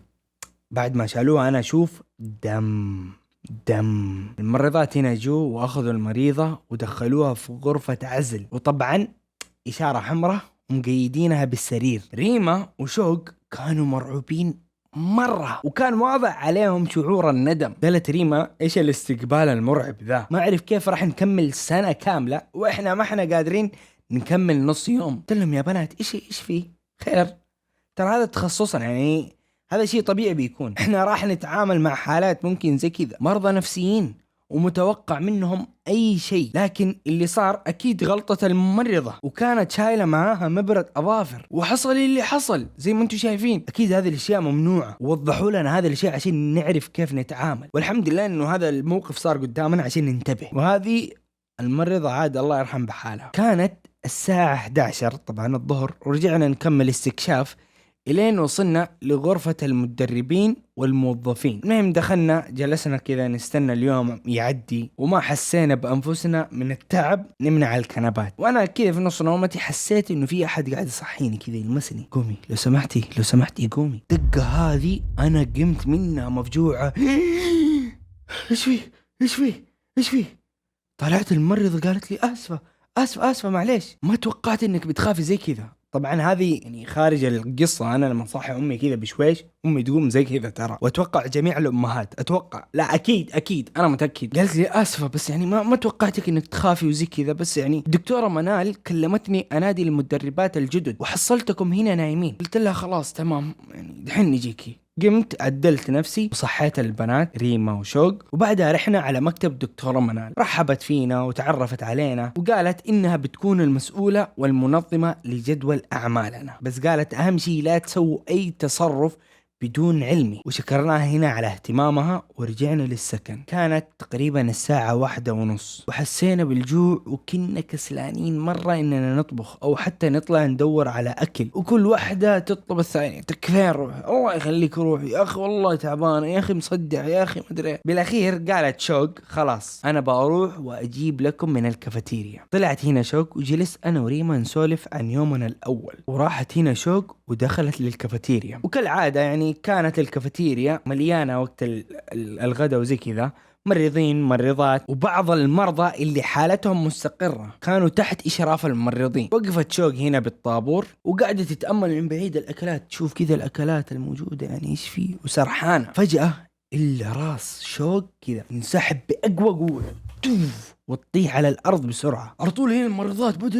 بعد ما شالوها أنا أشوف دم. الممرضات هنا جو وأخذوا المريضة ودخلوها في غرفة عزل، وطبعا إشارة حمراء ومقيدينها بالسرير. ريما وشوق كانوا مرعوبين مرة وكان واضح عليهم شعور الندم. قالت ريما: ايش الاستقبال المرعب ذا؟ ما اعرف كيف راح نكمل سنة كاملة واحنا ما احنا قادرين نكمل نص يوم. قلت لهم: يا بنات ايش فيه خير، ترى هذا تخصصنا، يعني هذا شيء طبيعي بيكون، احنا راح نتعامل مع حالات ممكن زي كذا، مرضى نفسيين ومتوقع منهم اي شيء. لكن اللي صار اكيد غلطة الممرضة، وكانت شايلة معاها مبرد اظافر، وحصل اللي حصل زي ما انتم شايفين. اكيد هذه الاشياء ممنوعة، ووضحوا لنا هذه الاشياء عشان نعرف كيف نتعامل، والحمد لله انه هذا الموقف صار قدامنا عشان ننتبه. وهذه الممرضة عاد الله يرحم بحالها. كانت الساعة 11 طبعا الظهر، ورجعنا نكمل استكشاف إلين وصلنا لغرفة المدربين والموظفين. المهم دخلنا جلسنا كذا نستنى اليوم يعدي، وما حسينا بأنفسنا من التعب، نمنا على الكنبات. وأنا كذا في نص نومتي حسيت إنه في أحد قاعد يصحيني كذا يلمسني: قومي لو سمحتي قومي. دقة هذه أنا قمت منها مفجوعة. إيش فيه؟ طلعت الممرضة قالت لي: آسفة معليش، ما توقعت إنك بتخافي زي كذا. طبعا هذه يعني خارج القصة، أنا لما صاحي أمي كذا بشويش أمي تقوم زي كذا ترى، وأتوقع جميع الأمهات، أتوقع لا أكيد أنا متأكد. قالت لي: آسفة بس يعني ما توقعتك إنك تخافي وزي كذا، بس يعني دكتورة منال كلمتني أنادي المدربات الجدد وحصلتكم هنا نايمين. قلت لها: خلاص تمام، يعني دحين نجيكي. قمت عدلت نفسي وصحيت البنات ريما وشوق، وبعدها رحنا على مكتب دكتورة منال. رحبت فينا وتعرفت علينا وقالت إنها بتكون المسؤولة والمنظمة لجدول أعمالنا، بس قالت أهم شيء لا تسووا أي تصرف بدون علمي، وشكرناها هنا على اهتمامها. ورجعنا للسكن، كانت تقريبا الساعة 1:30، وحسينا بالجوع وكنا كسلانين مرة إننا نطبخ أو حتى نطلع ندور على أكل، وكل واحدة تطلب الثانية: تكفين روح، الله يخليك روح يا أخي، والله تعبان يا أخي، مصدع يا أخي، مدري. بالأخير قالت شوق: خلاص أنا بروح وأجيب لكم من الكافيتيريا. طلعت هنا شوق وجلست أنا وريما نسولف عن يومنا الأول، وراحت هنا شوق ودخلت للكافيتيريا. وكالعادة يعني كانت الكافيتيريا مليانة وقت الغداء وزي كذا، مريضين مريضات وبعض المرضى اللي حالتهم مستقرة كانوا تحت إشراف الممرضين. وقفت شوق هنا بالطابور وقاعدة تتأمل من بعيد الأكلات، تشوف كذا الأكلات الموجودة يعني إيش فيه، وسرحانة. فجأة إلا راس شوق كذا ينسحب بأقوى قوة وتطيح على الأرض بسرعة. على طول هنا الممرضات بدأ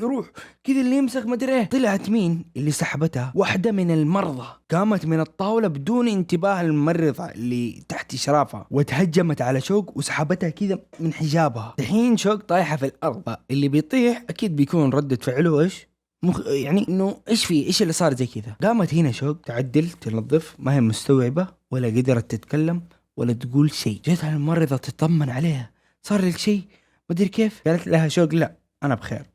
يروح كذا اللي يمسك مدري. طلعت مين اللي سحبتها؟ واحدة من المرضى قامت من الطاولة بدون انتباه الممرضة اللي تحت إشرافها، وتهجمت على شوق وسحبتها كذا من حجابها. الحين شوق طايحة في الأرض. اللي بيطيح أكيد بيكون ردة فعله إيش؟ يعني إنه إيش اللي صار زي كذا. قامت هنا شوق تعدل تنظف، ما هي مستوعبة ولا قدرت تتكلم ولا تقول شيء. جت على الممرضة تطمن عليها: صار لك شيء؟ مدري كيف. قالت لها شوق: لا أنا بخير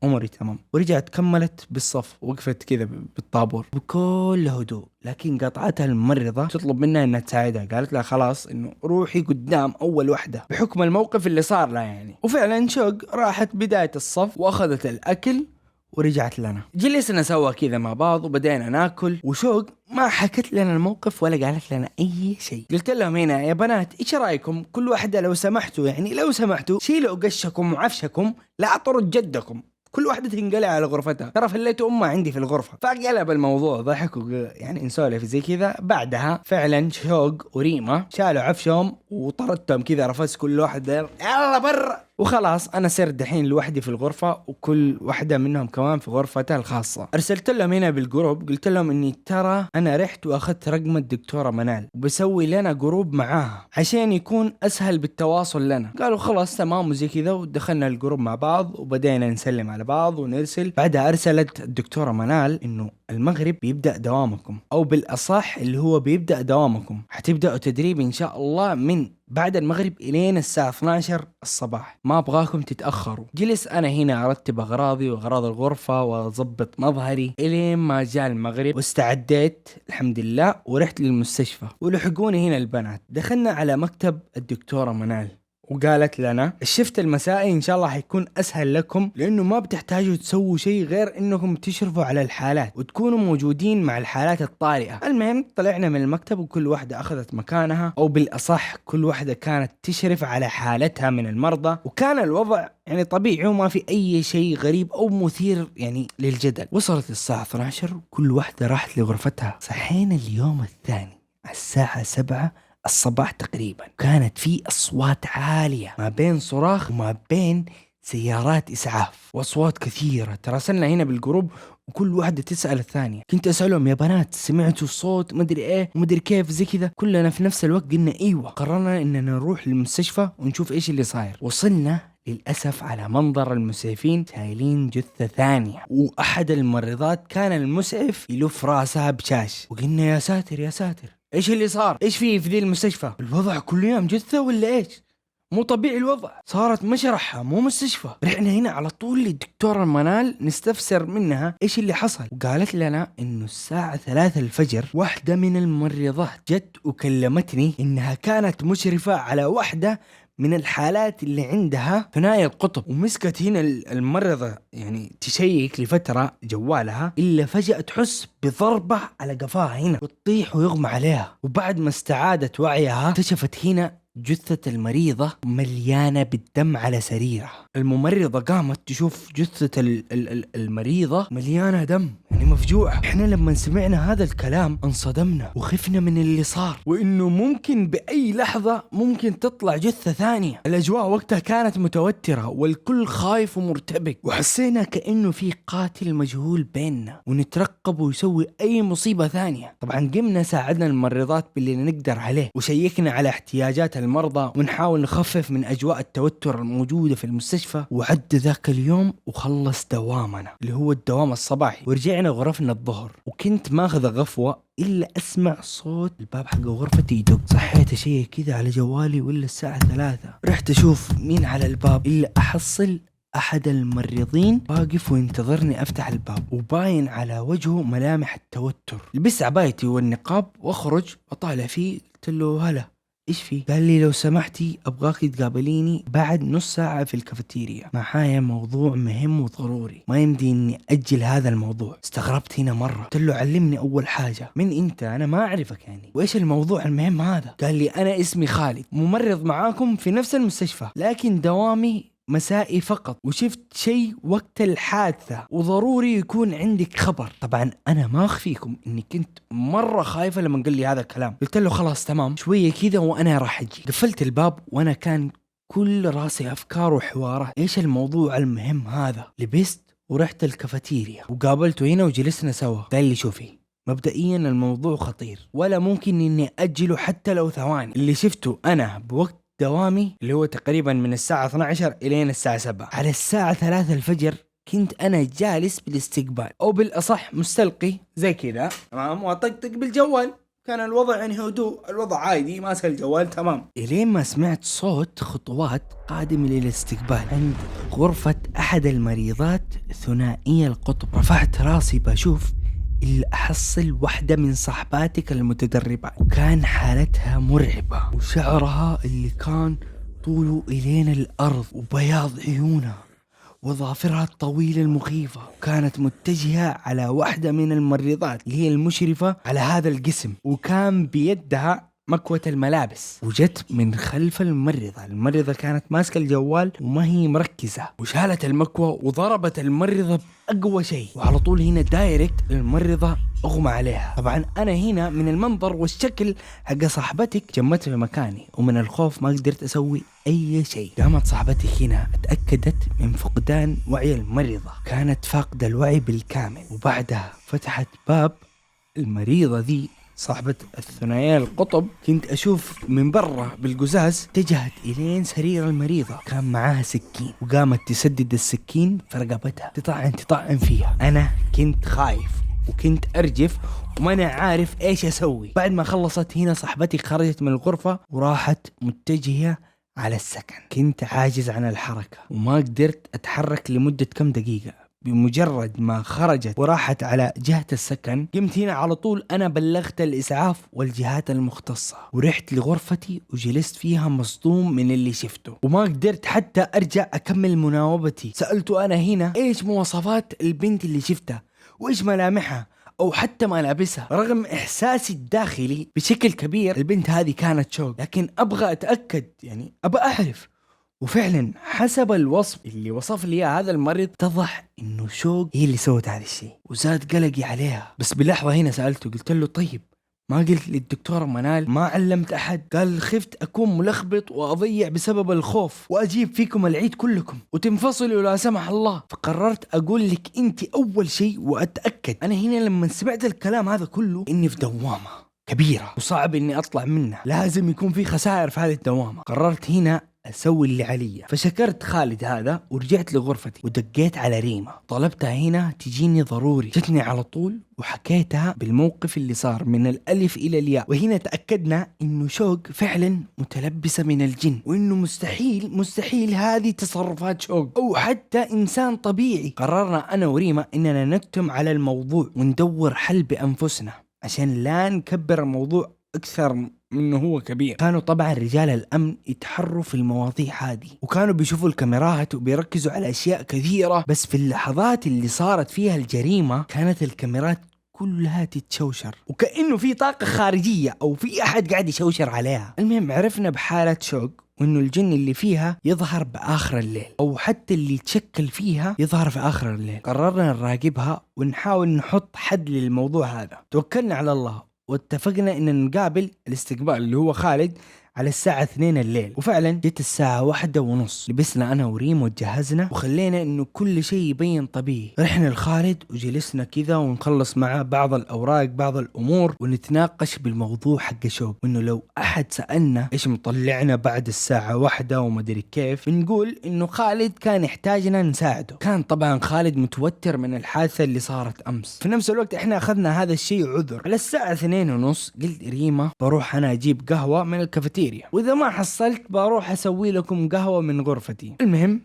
أموري تمام. ورجعت كملت بالصف، وقفت كذا بالطابور بكل هدوء. لكن قطعتها الممرضة تطلب منها انها تساعدها. قالت لها: خلاص انه روحي قدام اول وحدة بحكم الموقف اللي صار لها يعني. وفعلا شوق راحت بداية الصف واخذت الاكل ورجعت لنا. جلسنا سوا كذا مع بعض وبدأنا ناكل، وشوق ما حكت لنا الموقف ولا قالت لنا اي شيء. قلت لهم: هنا يا بنات ايش رايكم كل واحدة لو سمحتوا شيلوا قشكم وعفشكم لا طرد جدكم، كل واحدة تنقلع على غرفتها، ترى فليت أمها عندي في الغرفة. فقلب الموضوع ضحك يعني نسولف زي كذا. بعدها فعلا شوق وريما شالوا عفشهم وطردتهم كذا رفس كل واحد: يلا برا وخلاص انا صرت دحين لوحدي في الغرفة، وكل واحدة منهم كمان في غرفتها الخاصة. ارسلت لهم هنا بالجروب، قلت لهم اني ترى انا رحت واخذت رقم الدكتورة منال وبسوي لنا جروب معاها عشان يكون اسهل بالتواصل لنا. قالوا خلاص تمام وزي كذا، ودخلنا الجروب مع بعض وبدينا نسلم على بعض ونرسل. بعدها ارسلت الدكتورة منال انه المغرب بيبدأ دوامكم، او بالاصح اللي هو بيبدأ دوامكم، حتبدأوا تدريب ان شاء الله من بعد المغرب الين الساعة 12 الصباح، ما ابغاكم تتأخروا. جلس انا هنا ارتب اغراضي واغراض الغرفة واضبط مظهري الين ما جاء المغرب، واستعديت الحمد لله ورحت للمستشفى. ولحقوني هنا البنات. دخلنا على مكتب الدكتورة منال وقالت لنا الشفت المسائي ان شاء الله حيكون اسهل لكم، لانه ما بتحتاجوا تسووا شيء غير انكم تشرفوا على الحالات وتكونوا موجودين مع الحالات الطارئة. المهم طلعنا من المكتب وكل واحدة اخذت مكانها، او بالاصح كل واحدة كانت تشرف على حالتها من المرضى، وكان الوضع يعني طبيعي وما في اي شيء غريب او مثير يعني للجدل. وصلت الساعة 12 وكل واحدة راحت لغرفتها. صحينا اليوم الثاني الساعة 7 الصباح تقريبا، كانت في أصوات عالية ما بين صراخ وما بين سيارات إسعاف، وأصوات كثيرة. تراسلنا هنا بالجروب وكل واحدة تسأل الثانية. كنت أسألهم يا بنات سمعتوا الصوت مدري إيه ومدري كيف زي كذا، كلنا في نفس الوقت قلنا أيوة. قررنا إننا نروح للمستشفى ونشوف إيش اللي صاير. وصلنا للأسف على منظر المسعفين شايلين جثة ثانية، وأحد الممرضات كان المسعف يلف راسها بشاش. وقلنا يا ساتر يا ساتر، ايش اللي صار؟ ايش في ذي المستشفى؟ الوضع كل يوم جثة ولا ايش؟ مو طبيعي الوضع، صارت مشرحة مو مستشفى. رحنا هنا على طول للدكتورة منال نستفسر منها ايش اللي حصل، وقالت لنا انه الساعة 3 الفجر واحدة من الممرضات جت وكلمتني انها كانت مشرفة على واحدة من الحالات اللي عندها ثنائي القطب، ومسكت هنا الممرضة يعني تشيك لفترة جوالها، إلا فجأة تحس بضربة على قفاها هنا وتطيح ويغمى عليها. وبعد ما استعادت وعيها اكتشفت هنا جثة المريضة مليانة بالدم على سريرها. الممرضة قامت تشوف جثة المريضة مليانة دم، يعني مفجوعة. احنا لما سمعنا هذا الكلام انصدمنا وخفنا من اللي صار، وانه ممكن بأي لحظة ممكن تطلع جثة ثانية. الاجواء وقتها كانت متوترة والكل خايف ومرتبك، وحسينا كأنه في قاتل مجهول بيننا ونترقب ويسوي اي مصيبة ثانية. طبعا قمنا ساعدنا الممرضات باللي نقدر عليه، وشيكنا على احتياجات المرضى ونحاول نخفف من أجواء التوتر الموجودة في المستشفى. وعد ذاك اليوم وخلص دوامنا اللي هو الدوام الصباحي، ورجعنا غرفنا الظهر. وكنت ماخذ غفوة إلا أسمع صوت الباب حق غرفتي يدق. صحيت شيء كذا على جوالي ولا الساعة 3، رحت أشوف مين على الباب، إلا أحصل أحد الممرضين واقف وينتظرني أفتح الباب، وباين على وجهه ملامح التوتر. لبست عبايتي والنقاب وأخرج أطالع فيه. قلت له هلا ايش في؟ قال لي لو سمحتي ابغاك تقابليني بعد نص ساعة في الكافيتيريا، معايا موضوع مهم وضروري، ما يمدي اني اجل هذا الموضوع. استغربت هنا مرة، قلت له علمني اول حاجة، من انت؟ انا ما اعرفك يعني، وايش الموضوع المهم هذا؟ قال لي انا اسمي خالد، ممرض معاكم في نفس المستشفى، لكن دوامي مسائي فقط، وشفت شيء وقت الحادثة وضروري يكون عندك خبر. طبعا أنا ما أخفيكم إني كنت مرة خايفة لما قال لي هذا الكلام. قلت له خلاص تمام شوية كذا وأنا راح أجي. قفلت الباب وأنا كان كل راسي أفكار وحوارات، إيش الموضوع المهم هذا. لبست ورحت الكافيتيريا وقابلته هنا وجلسنا سوا. قال لي شوفي، مبدئيا الموضوع خطير ولا ممكن إني أجله حتى لو ثواني. اللي شفته أنا بوقت دوامي اللي هو تقريبا من الساعة 12 إلين الساعة 7، على الساعة 3 الفجر كنت أنا جالس بالاستقبال، أو بالأصح مستلقي زي كذا تمام، وأطقطق بالجوال. كان الوضع يعني هدوء، الوضع عادي، ماسك الجوال تمام، إلين ما سمعت صوت خطوات قادم للاستقبال عند غرفة أحد المريضات ثنائية القطب. رفعت راسي بشوف، اللي أحصل واحدة من صحباتك المتدربات، وكان حالتها مرعبة، وشعرها اللي كان طوله إلين الأرض، وبياض عيونها وظافرها الطويلة المخيفة، وكانت متجهة على واحدة من الممرضات اللي هي المشرفة على هذا القسم، وكان بيدها مكوة الملابس، وجت من خلف الممرضة كانت ماسكة الجوال وما هي مركزة، وشالت المكوة وضربت الممرضة بأقوى شيء، وعلى طول هنا دايركت الممرضة أغمى عليها. طبعا أنا هنا من المنظر والشكل حق صاحبتك جمت في مكاني، ومن الخوف ما قدرت أسوي أي شيء. قامت صاحبتك هنا اتأكدت من فقدان وعي الممرضة، كانت فاقدة الوعي بالكامل، وبعدها فتحت باب المريضة ذي صاحبة الثنائية القطب. كنت أشوف من برا بالقزاز اتجهت إلين سرير المريضة، كان معاها سكين وقامت تسدد السكين في رقبتها، تطعن فيها. أنا كنت خايف وكنت أرجف وما أنا عارف إيش أسوي. بعد ما خلصت هنا صاحبتي خرجت من الغرفة وراحت متجهة على السكن. كنت عاجز عن الحركة وما قدرت أتحرك لمدة كم دقيقة. بمجرد ما خرجت وراحت على جهة السكن، قمت هنا على طول أنا بلغت الإسعاف والجهات المختصة، ورحت لغرفتي وجلست فيها مصدوم من اللي شفته، وما قدرت حتى أرجع أكمل مناوبتي. سألته أنا هنا إيش مواصفات البنت اللي شفتها وإيش ملامحها أو حتى ملابسها. رغم إحساسي الداخلي بشكل كبير البنت هذه كانت شوق، لكن أبغى أتأكد، يعني أبغى أعرف. وفعلا حسب الوصف اللي وصف لي هذا المريض اتضح انه شوق هي اللي سوت هذا الشيء، وزاد قلقي عليها. بس بلحظة هنا سألته، قلت له طيب ما قلت للدكتورة منال؟ ما علمت أحد؟ قال خفت أكون ملخبط وأضيع بسبب الخوف وأجيب فيكم العيد كلكم وتنفصلوا لا سمح الله، فقررت أقول لك أنت أول شيء وأتأكد. أنا هنا لما سمعت الكلام هذا كله إني في دوامة كبيرة وصعب إني أطلع منها، لازم يكون في خسائر في هذه الدوامة. قررت هنا أسوي اللي علي، فشكرت خالد هذا ورجعت لغرفتي ودقيت على ريما، طلبتها هنا تجيني ضروري. جتني على طول وحكيتها بالموقف اللي صار من الألف إلى الياء، وهنا تأكدنا إنه شوق فعلا متلبسة من الجن، وإنه مستحيل هذه تصرفات شوق أو حتى إنسان طبيعي. قررنا أنا وريما إننا نكتم على الموضوع وندور حل بأنفسنا عشان لا نكبر الموضوع أكثر منه هو كبير. كانوا طبعا رجال الأمن يتحروا في المواضيع هذه، وكانوا بيشوفوا الكاميرات وبيركزوا على أشياء كثيرة، بس في اللحظات اللي صارت فيها الجريمة كانت الكاميرات كلها تتشوشر وكأنه في طاقة خارجية أو في أحد قاعد يشوشر عليها. المهم عرفنا بحالة شوق وإنه الجن اللي فيها يظهر بآخر الليل، أو حتى اللي يتشكل فيها يظهر في آخر الليل. قررنا نراقبها ونحاول نحط حد للموضوع هذا. توكلنا على الله واتفقنا إن نقابل الاستقبال اللي هو خالد على الساعة 2 الليل، وفعلا جت الساعة 1:30. لبسنا أنا وريم وتجهزنا وخلينا إنه كل شيء يبين طبيعي. رحنا لخالد وجلسنا كذا ونخلص معه بعض الأوراق بعض الأمور ونتناقش بالموضوع حق شوق، وإنه لو أحد سألنا إيش مطلعنا بعد الساعة 1 ومدري كيف نقول إنه خالد كان يحتاجنا نساعده. كان طبعا خالد متوتر من الحادثة اللي صارت أمس. في نفس الوقت إحنا أخذنا هذا الشيء عذر. على الساعة 2:30 قلت ريما بروح أنا أجيب قهوة من الكافيتيريا، وإذا ما حصلت بروح أسوي لكم قهوة من غرفتي. المهم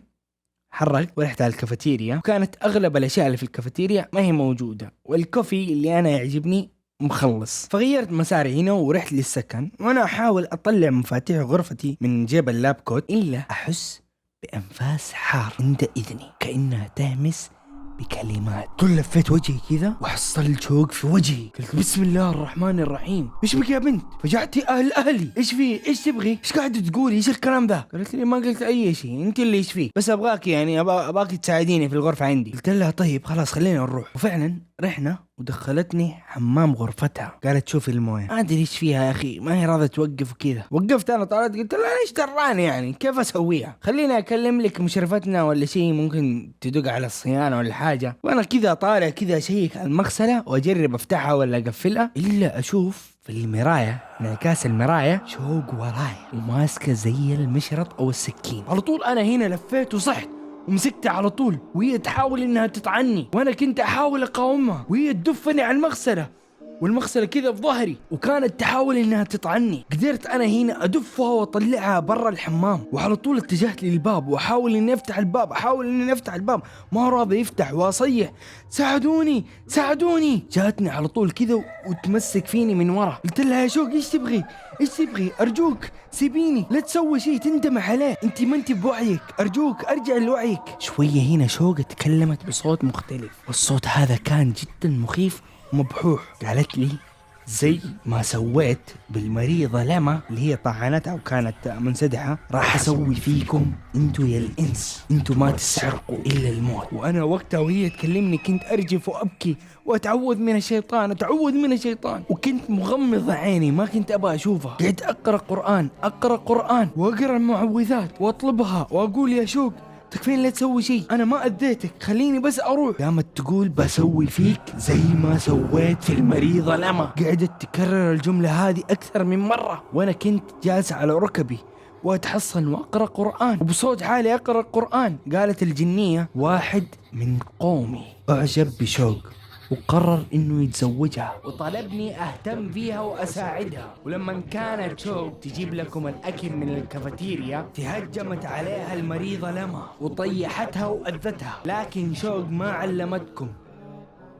حركت ورحت على الكافيتيريا، وكانت أغلب الأشياء اللي في الكافيتيريا ما هي موجودة، والكوفي اللي أنا يعجبني مخلص. فغيرت مساري هنا ورحت للسكن، وأنا أحاول أطلع مفاتيح غرفتي من جيب اللاب كوت، إلا أحس بأنفاس حار عند إذني كأنها تهمس بكلمات. كل لفيت وجهي كذا وحصلت شوق في وجهي. قلت بسم الله الرحمن الرحيم، ايش بك يا بنت؟ فجعتي اهلي، ايش في؟ ايش تبغي؟ ايش قاعده تقولي؟ ايش الكلام ذا؟ قالت لي ما قلت اي شيء، انت اللي ايش فيك، بس ابغاك يعني ابغاك تساعديني في الغرفه عندي. قلت لها طيب خلاص خلينا نروح. وفعلا رحنا ودخلتني حمام غرفتها، قالت شوفي المويه. ما ادري ايش فيها يا اخي، ما هي راضيه توقف وكذا. وقفت انا طلعت قلت لها ايش دراني يعني كيف اسويها؟ خليني اكلم لك مشرفتنا ولا شيء ممكن تدق على الصيانه ولا حاجه. وانا كذا طالع كذا اشيك على المغسله واجرب افتحها ولا اقفلها، الا اشوف في المرايه انعكاس المرايه شوق وراي وماسكه زي المشرط او السكين. على طول انا هنا لفيت وصحت ومسكتها على طول، وهي تحاول انها تطعني وانا كنت احاول اقاومها، وهي تدفني على المغسله والمغسله كذا في ظهري، وكانت تحاول انها تطعني. قدرت انا هنا ادفها واطلعها برا الحمام، وعلى طول اتجهت للباب واحاول اني افتح الباب، ما راضي يفتح، واصيح ساعدوني ساعدوني. جاتني على طول كذا وتمسك فيني من ورا. قلت لها يا شوق ايش تبغي ارجوك سيبيني، لا تسوي شيء تندمع عليه، انت ما انت بوعيك، ارجوك ارجع لوعيك. شويه هنا شوق تكلمت بصوت مختلف، والصوت هذا كان جدا مخيف ومبحوح. قالت لي زي ما سويت بالمريضة لما اللي هي طعنتها وكانت منسدحة، راح اسوي فيكم انتو يا الانس، انتو ما تستحقوا الا الموت. وانا وقتها وهي تكلمني كنت ارجف وابكي واتعوذ من الشيطان، اتعوذ من الشيطان، وكنت مغمضة عيني ما كنت ابغى اشوفها. قعدت اقرا قرآن واقرا المعوذات واطلبها واقول يا شوق تكفين لا تسوي شيء، انا ما اذيتك خليني بس اروح. قامت تقول بسوي فيك زي ما سويت في المريضة لما. قعدت تكرر الجملة هذه اكثر من مرة وانا كنت جالس على ركبي واتحصن واقرا قرآن وبصوت عالي اقرا قرآن. قالت الجنية واحد من قومي اعجب بشوق وقرر انه يتزوجها وطلبني اهتم فيها واساعدها، ولما كانت شوق تجيب لكم الاكل من الكافيتيريا تهجمت عليها المريضة لما وطيحتها واذتها، لكن شوق ما علمتكم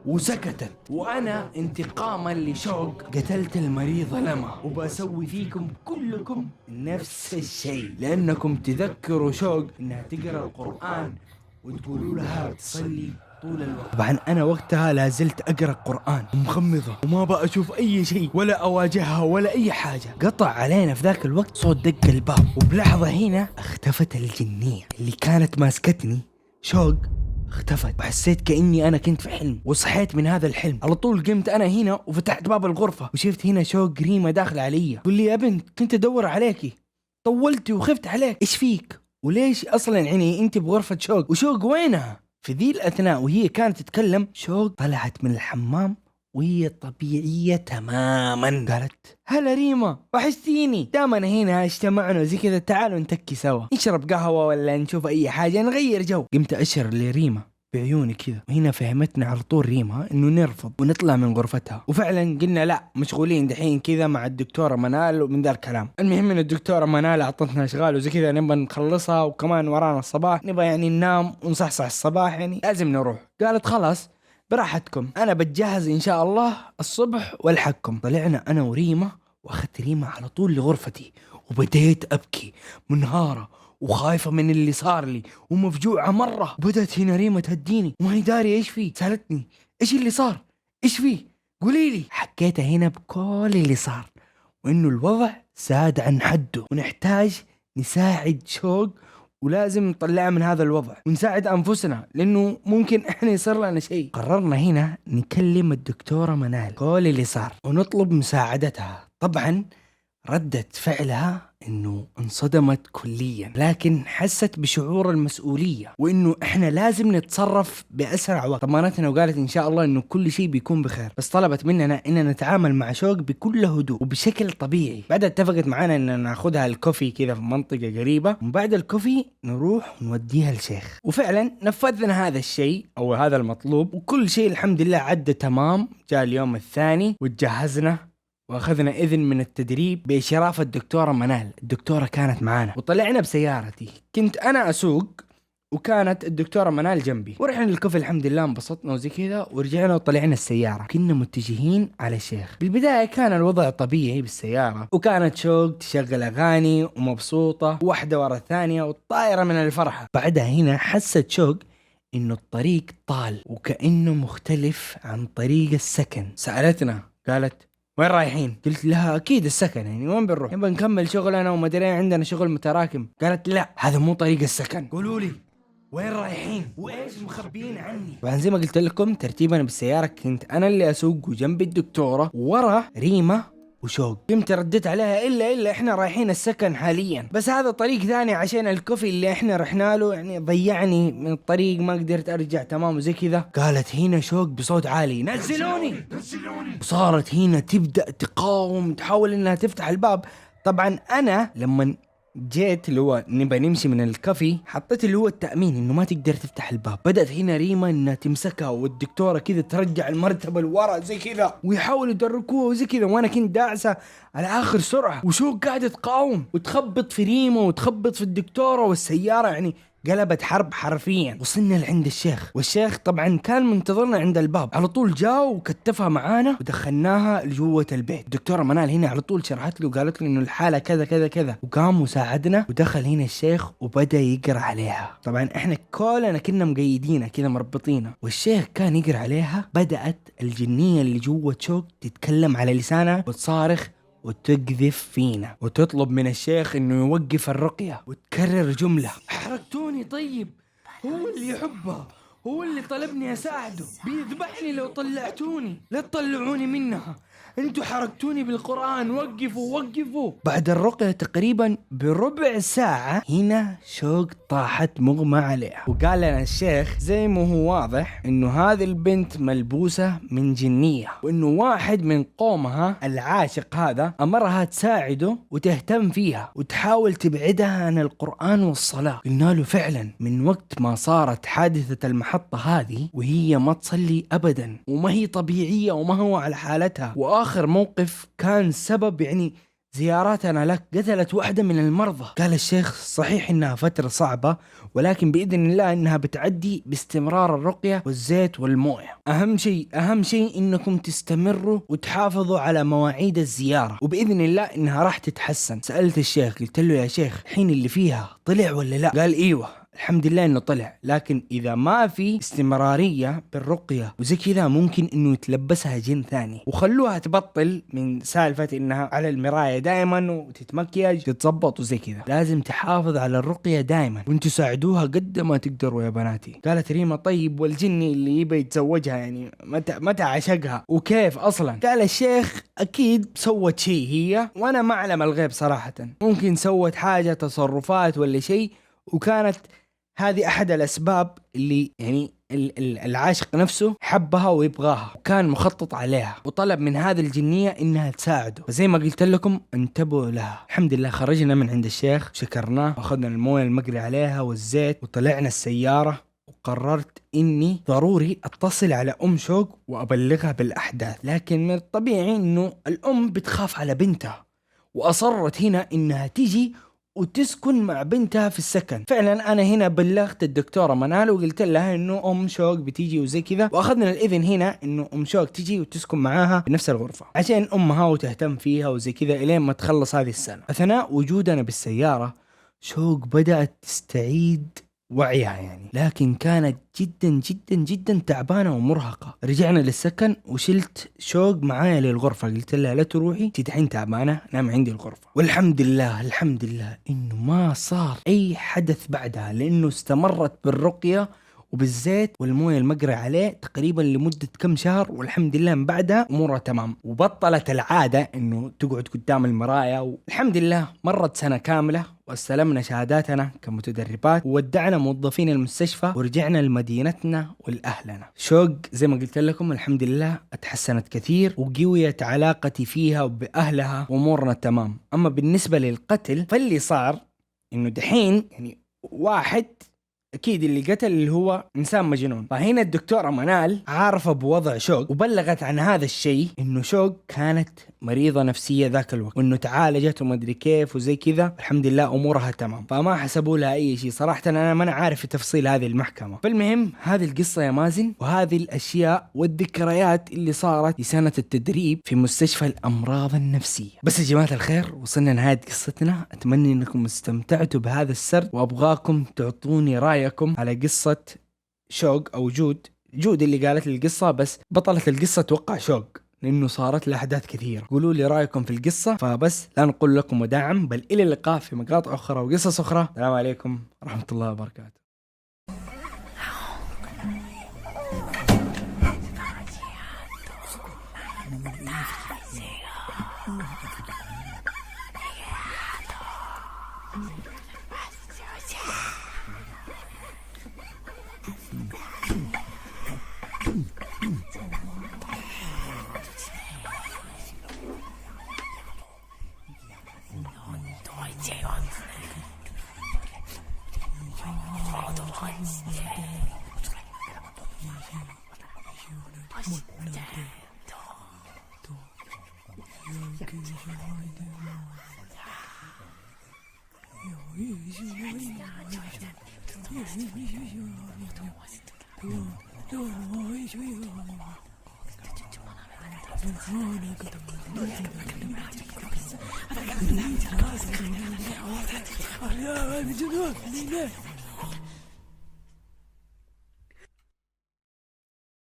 وسكتت. وانا انتقاما لشوق قتلت المريضة لما وبسوي فيكم كلكم نفس الشيء، لانكم تذكروا شوق انها تقرا القرآن وتقولوا لها تصلي طول الوقت. طبعا انا وقتها لازلت اقرا قرآن ومغمضة وما بقى اشوف اي شيء ولا اواجهها ولا اي حاجة. قطع علينا في ذاك الوقت صوت دق الباب، وبلحظة هنا اختفت الجنية اللي كانت ماسكتني شوق، اختفت وحسيت كأني أنا كنت في حلم وصحيت من هذا الحلم. على طول قمت أنا هنا وفتحت باب الغرفة وشفت هنا شوق ريمة داخلة علي تقول لي يا بنت كنت أدور عليكي، طولتي وخفت عليك، إيش فيك وليش أصلا يعني أنت بغرفة شوق وشوق وينها؟ في ذي الأثناء وهي كانت تتكلم شوق طلعت من الحمام وهي طبيعية تماما. قالت هلا ريما وحشتيني، دامنا هنا اجتمعنا زي كذا تعالوا نتكي سوا نشرب قهوة ولا نشوف اي حاجة نغير جو. قمت اشر لريما بعيوني كذا وهنا فهمتنا على طول ريما انه نرفض ونطلع من غرفتها، وفعلا قلنا لا مشغولين دحين كذا مع الدكتورة منال ومن ذا الكلام. المهم ان الدكتورة منال اعطتنا اشغال وزي كذا نبغى نخلصها وكمان ورانا الصباح نبغى يعني ننام ونصحصح الصباح يعني لازم نروح. قالت خلاص براحتكم انا بتجهز ان شاء الله الصبح والحقكم. طلعنا انا وريما واخذت ريما على طول لغرفتي وبديت ابكي منهارة وخايفة من اللي صار لي ومفجوعة مرة. بدأت هنا ريما تهديني وما هي داري ايش فيه، سألتني ايش اللي صار ايش فيه قولي لي. حكيتها هنا بكل اللي صار وانه الوضع زاد عن حده ونحتاج نساعد شوق ولازم نطلعها من هذا الوضع ونساعد أنفسنا لأنه ممكن إحنا يصير لنا شيء. قررنا هنا نكلم الدكتورة منال كل اللي صار ونطلب مساعدتها. طبعا ردة فعلها انه انصدمت كليا، لكن حست بشعور المسؤولية وانه احنا لازم نتصرف باسرع وقت. طمانتنا وقالت ان شاء الله انه كل شيء بيكون بخير، بس طلبت مننا اننا نتعامل مع شوق بكل هدوء وبشكل طبيعي. بعدها اتفقت معنا ان ناخذها الكوفي كذا في منطقة قريبة، وبعد الكوفي نروح ونوديها الشيخ. وفعلا نفذنا هذا الشيء او هذا المطلوب وكل شيء الحمد لله عدى تمام. جاء اليوم الثاني وتجهزنا واخذنا اذن من التدريب باشراف الدكتورة منال. الدكتورة كانت معانا وطلعنا بسيارتي، كنت انا اسوق وكانت الدكتورة منال جنبي، ورحنا للكوفي الحمد لله انبسطنا وزي كذا ورجعنا وطلعنا السيارة. كنا متجهين على الشيخ. بالبداية كان الوضع طبيعي بالسيارة وكانت شوق تشغل اغاني ومبسوطة واحدة ورا الثانية وطايرة من الفرحة. بعدها هنا حست شوق انه الطريق طال وكأنه مختلف عن طريق السكن. سألتنا قالت وين رايحين؟ قلت لها اكيد السكن، يعني وين بنروح؟ نبغى نكمل شغلنا وما ادري عندنا شغل متراكم. قالت لا هذا مو طريق السكن، قولوا لي وين رايحين وايش مخبيين عني. طبعا زي ما قلت لكم ترتيبنا بالسياره كنت انا اللي اسوق وجنبي الدكتوره ورا ريما وشوق. قمت رديت عليها الا احنا رايحين السكن حاليا، بس هذا طريق ثاني عشان الكوفي اللي احنا رحنا له يعني ضيعني من الطريق ما قدرت ارجع تمام وزي كذا. قالت هنا شوق بصوت عالي نزلوني. وصارت هنا تبدأ تقاوم تحاول انها تفتح الباب. طبعا انا لما جيت اللي هو نبى نمشي من الكافي حطيت اللي هو التأمين انه ما تقدر تفتح الباب. بدأت هنا ريما انها تمسكها والدكتورة كذا ترجع المرتبة لورا زي كذا ويحاولوا يدركوها وزي كذا، وانا كنت داعسة على اخر سرعة وشو قاعدة تقاوم وتخبط في ريما وتخبط في الدكتورة والسيارة يعني قلبت حرب حرفيا. وصلنا لعند الشيخ، والشيخ طبعا كان منتظرنا عند الباب، على طول جاء وكتفها معانا ودخلناها لجوه البيت. الدكتورة منال هنا على طول شرحت له وقالت له انه الحالة كذا كذا كذا، وقام وساعدنا. ودخل هنا الشيخ وبدأ يقرأ عليها. طبعا احنا كلنا كنا مقيدينها كذا مربطينها، والشيخ كان يقرأ عليها. بدأت الجنية اللي جوه شوق تتكلم على لسانها وتصارخ وتقذف فينا، وتطلب من الشيخ انه يوقف الرقية، وتكرر جملة: حرقتوني طيب، هو اللي يحبها، هو اللي طلبني اساعده، بيذبحني لو طلعتوني، لا تطلعوني منها، انتوا حرقتوني بالقرآن، وقفوا وقفوا. بعد الرقية تقريبا بربع ساعة هنا شوق طاحت مغمى عليها. وقال لنا الشيخ زي ما هو واضح انه هذه البنت ملبوسة من جنية، وانه واحد من قومها العاشق هذا امرها تساعده وتهتم فيها وتحاول تبعدها عن القرآن والصلاة. قلنا له فعلا من وقت ما صارت حادثة المحطة هذه وهي ما تصلي ابدا، وما هي طبيعية وما هو على حالتها. واخر موقف كان سبب يعني زياراتنا لك قتلت واحدة من المرضى. قال الشيخ صحيح انها فترة صعبة، ولكن بإذن الله انها بتعدي باستمرار الرقية والزيت والموية. اهم شيء انكم تستمروا وتحافظوا على مواعيد الزيارة، وبإذن الله انها راح تتحسن. سألت الشيخ قلت له يا شيخ الحين اللي فيها طلع ولا لا؟ قال ايوه الحمد لله انه طلع، لكن اذا ما في استمرارية بالرقية وزي كذا ممكن انه يتلبسها جن ثاني. وخلوها تبطل من سالفة انها على المراية دائما وتتمكيج تتظبط وزي كذا. لازم تحافظ على الرقية دائما، وانتوا ساعدوها قد ما تقدروا يا بناتي. قالت ريما طيب والجني اللي يبي يتزوجها يعني متى عشقها وكيف اصلا؟ قال الشيخ اكيد سوت شيء هي، وانا ما اعلم الغيب صراحة. ممكن سوت حاجة تصرفات ولا شيء، وكانت هذه أحد الأسباب اللي يعني العاشق نفسه حبها ويبغاها وكان مخطط عليها، وطلب من هذه الجنية إنها تساعده. فزي ما قلت لكم انتبهوا لها. الحمد لله خرجنا من عند الشيخ شكرناه، وأخذنا المويه المقري عليها والزيت وطلعنا السيارة. وقررت إني ضروري أتصل على أم شوق وأبلغها بالأحداث، لكن من الطبيعي إنه الأم بتخاف على بنتها، وأصرت هنا إنها تيجي وتسكن مع بنتها في السكن. فعلا انا هنا بلغت الدكتورة منال وقلت لها انه ام شوق بتيجي وزي كذا، واخذنا الاذن هنا انه ام شوق تيجي وتسكن معاها بنفس الغرفة عشان امها وتهتم فيها وزي كذا الين ما تخلص هذه السنة. اثناء وجودنا بالسيارة شوق بدأت تستعيد وعيها يعني، لكن كانت جدا جدا جدا تعبانة ومرهقة. رجعنا للسكن وشلت شوق معايا للغرفة، قلت لها لا تروحي تدحين تعبانة، نام عندي الغرفة. والحمد لله الحمد لله انه ما صار اي حدث بعدها، لانه استمرت بالرقية وبالزيت والمويه المقري عليه تقريبا لمدة كم شهر، والحمد لله من بعدها امورها تمام. وبطلت العادة انه تقعد قدام المراية، والحمد لله مرت سنة كاملة واستلمنا شهاداتنا كمتدربات، وودعنا موظفين المستشفى ورجعنا لمدينتنا ولأهلنا. شوق زي ما قلت لكم الحمد لله اتحسنت كثير، وقويت علاقتي فيها وبأهلها وامورنا تمام. اما بالنسبة للقتل فاللي صار انه دحين يعني واحد اكيد اللي قتل اللي هو انسان مجنون. فهنا الدكتورة منال عارفة بوضع شوق وبلغت عن هذا الشيء، انه شوق كانت مريضة نفسية ذاك الوقت، وانه تعالجت وما ادري كيف وزي كذا. الحمد لله امورها تمام، فما حسبوا لها اي شيء. صراحة انا ما عارف تفصيل هذه المحكمة. فالمهم هذه القصة يا مازن، وهذه الاشياء والذكريات اللي صارت في سنة التدريب في مستشفى الامراض النفسية. بس يا جماعة الخير وصلنا لنهاية قصتنا. اتمنى انكم استمتعتوا بهذا السرد، وابغاكم تعطوني رايكم على قصة شوق او جود اللي قالت لي القصة، بس بطلت القصة توقع شوق لانه صارت له احداث كثير. قولوا لي رايكم في القصة. فبس لا نقول لكم وداعم، بل الى اللقاء في مقاطع اخرى وقصص اخرى. السلام عليكم ورحمة الله وبركاته.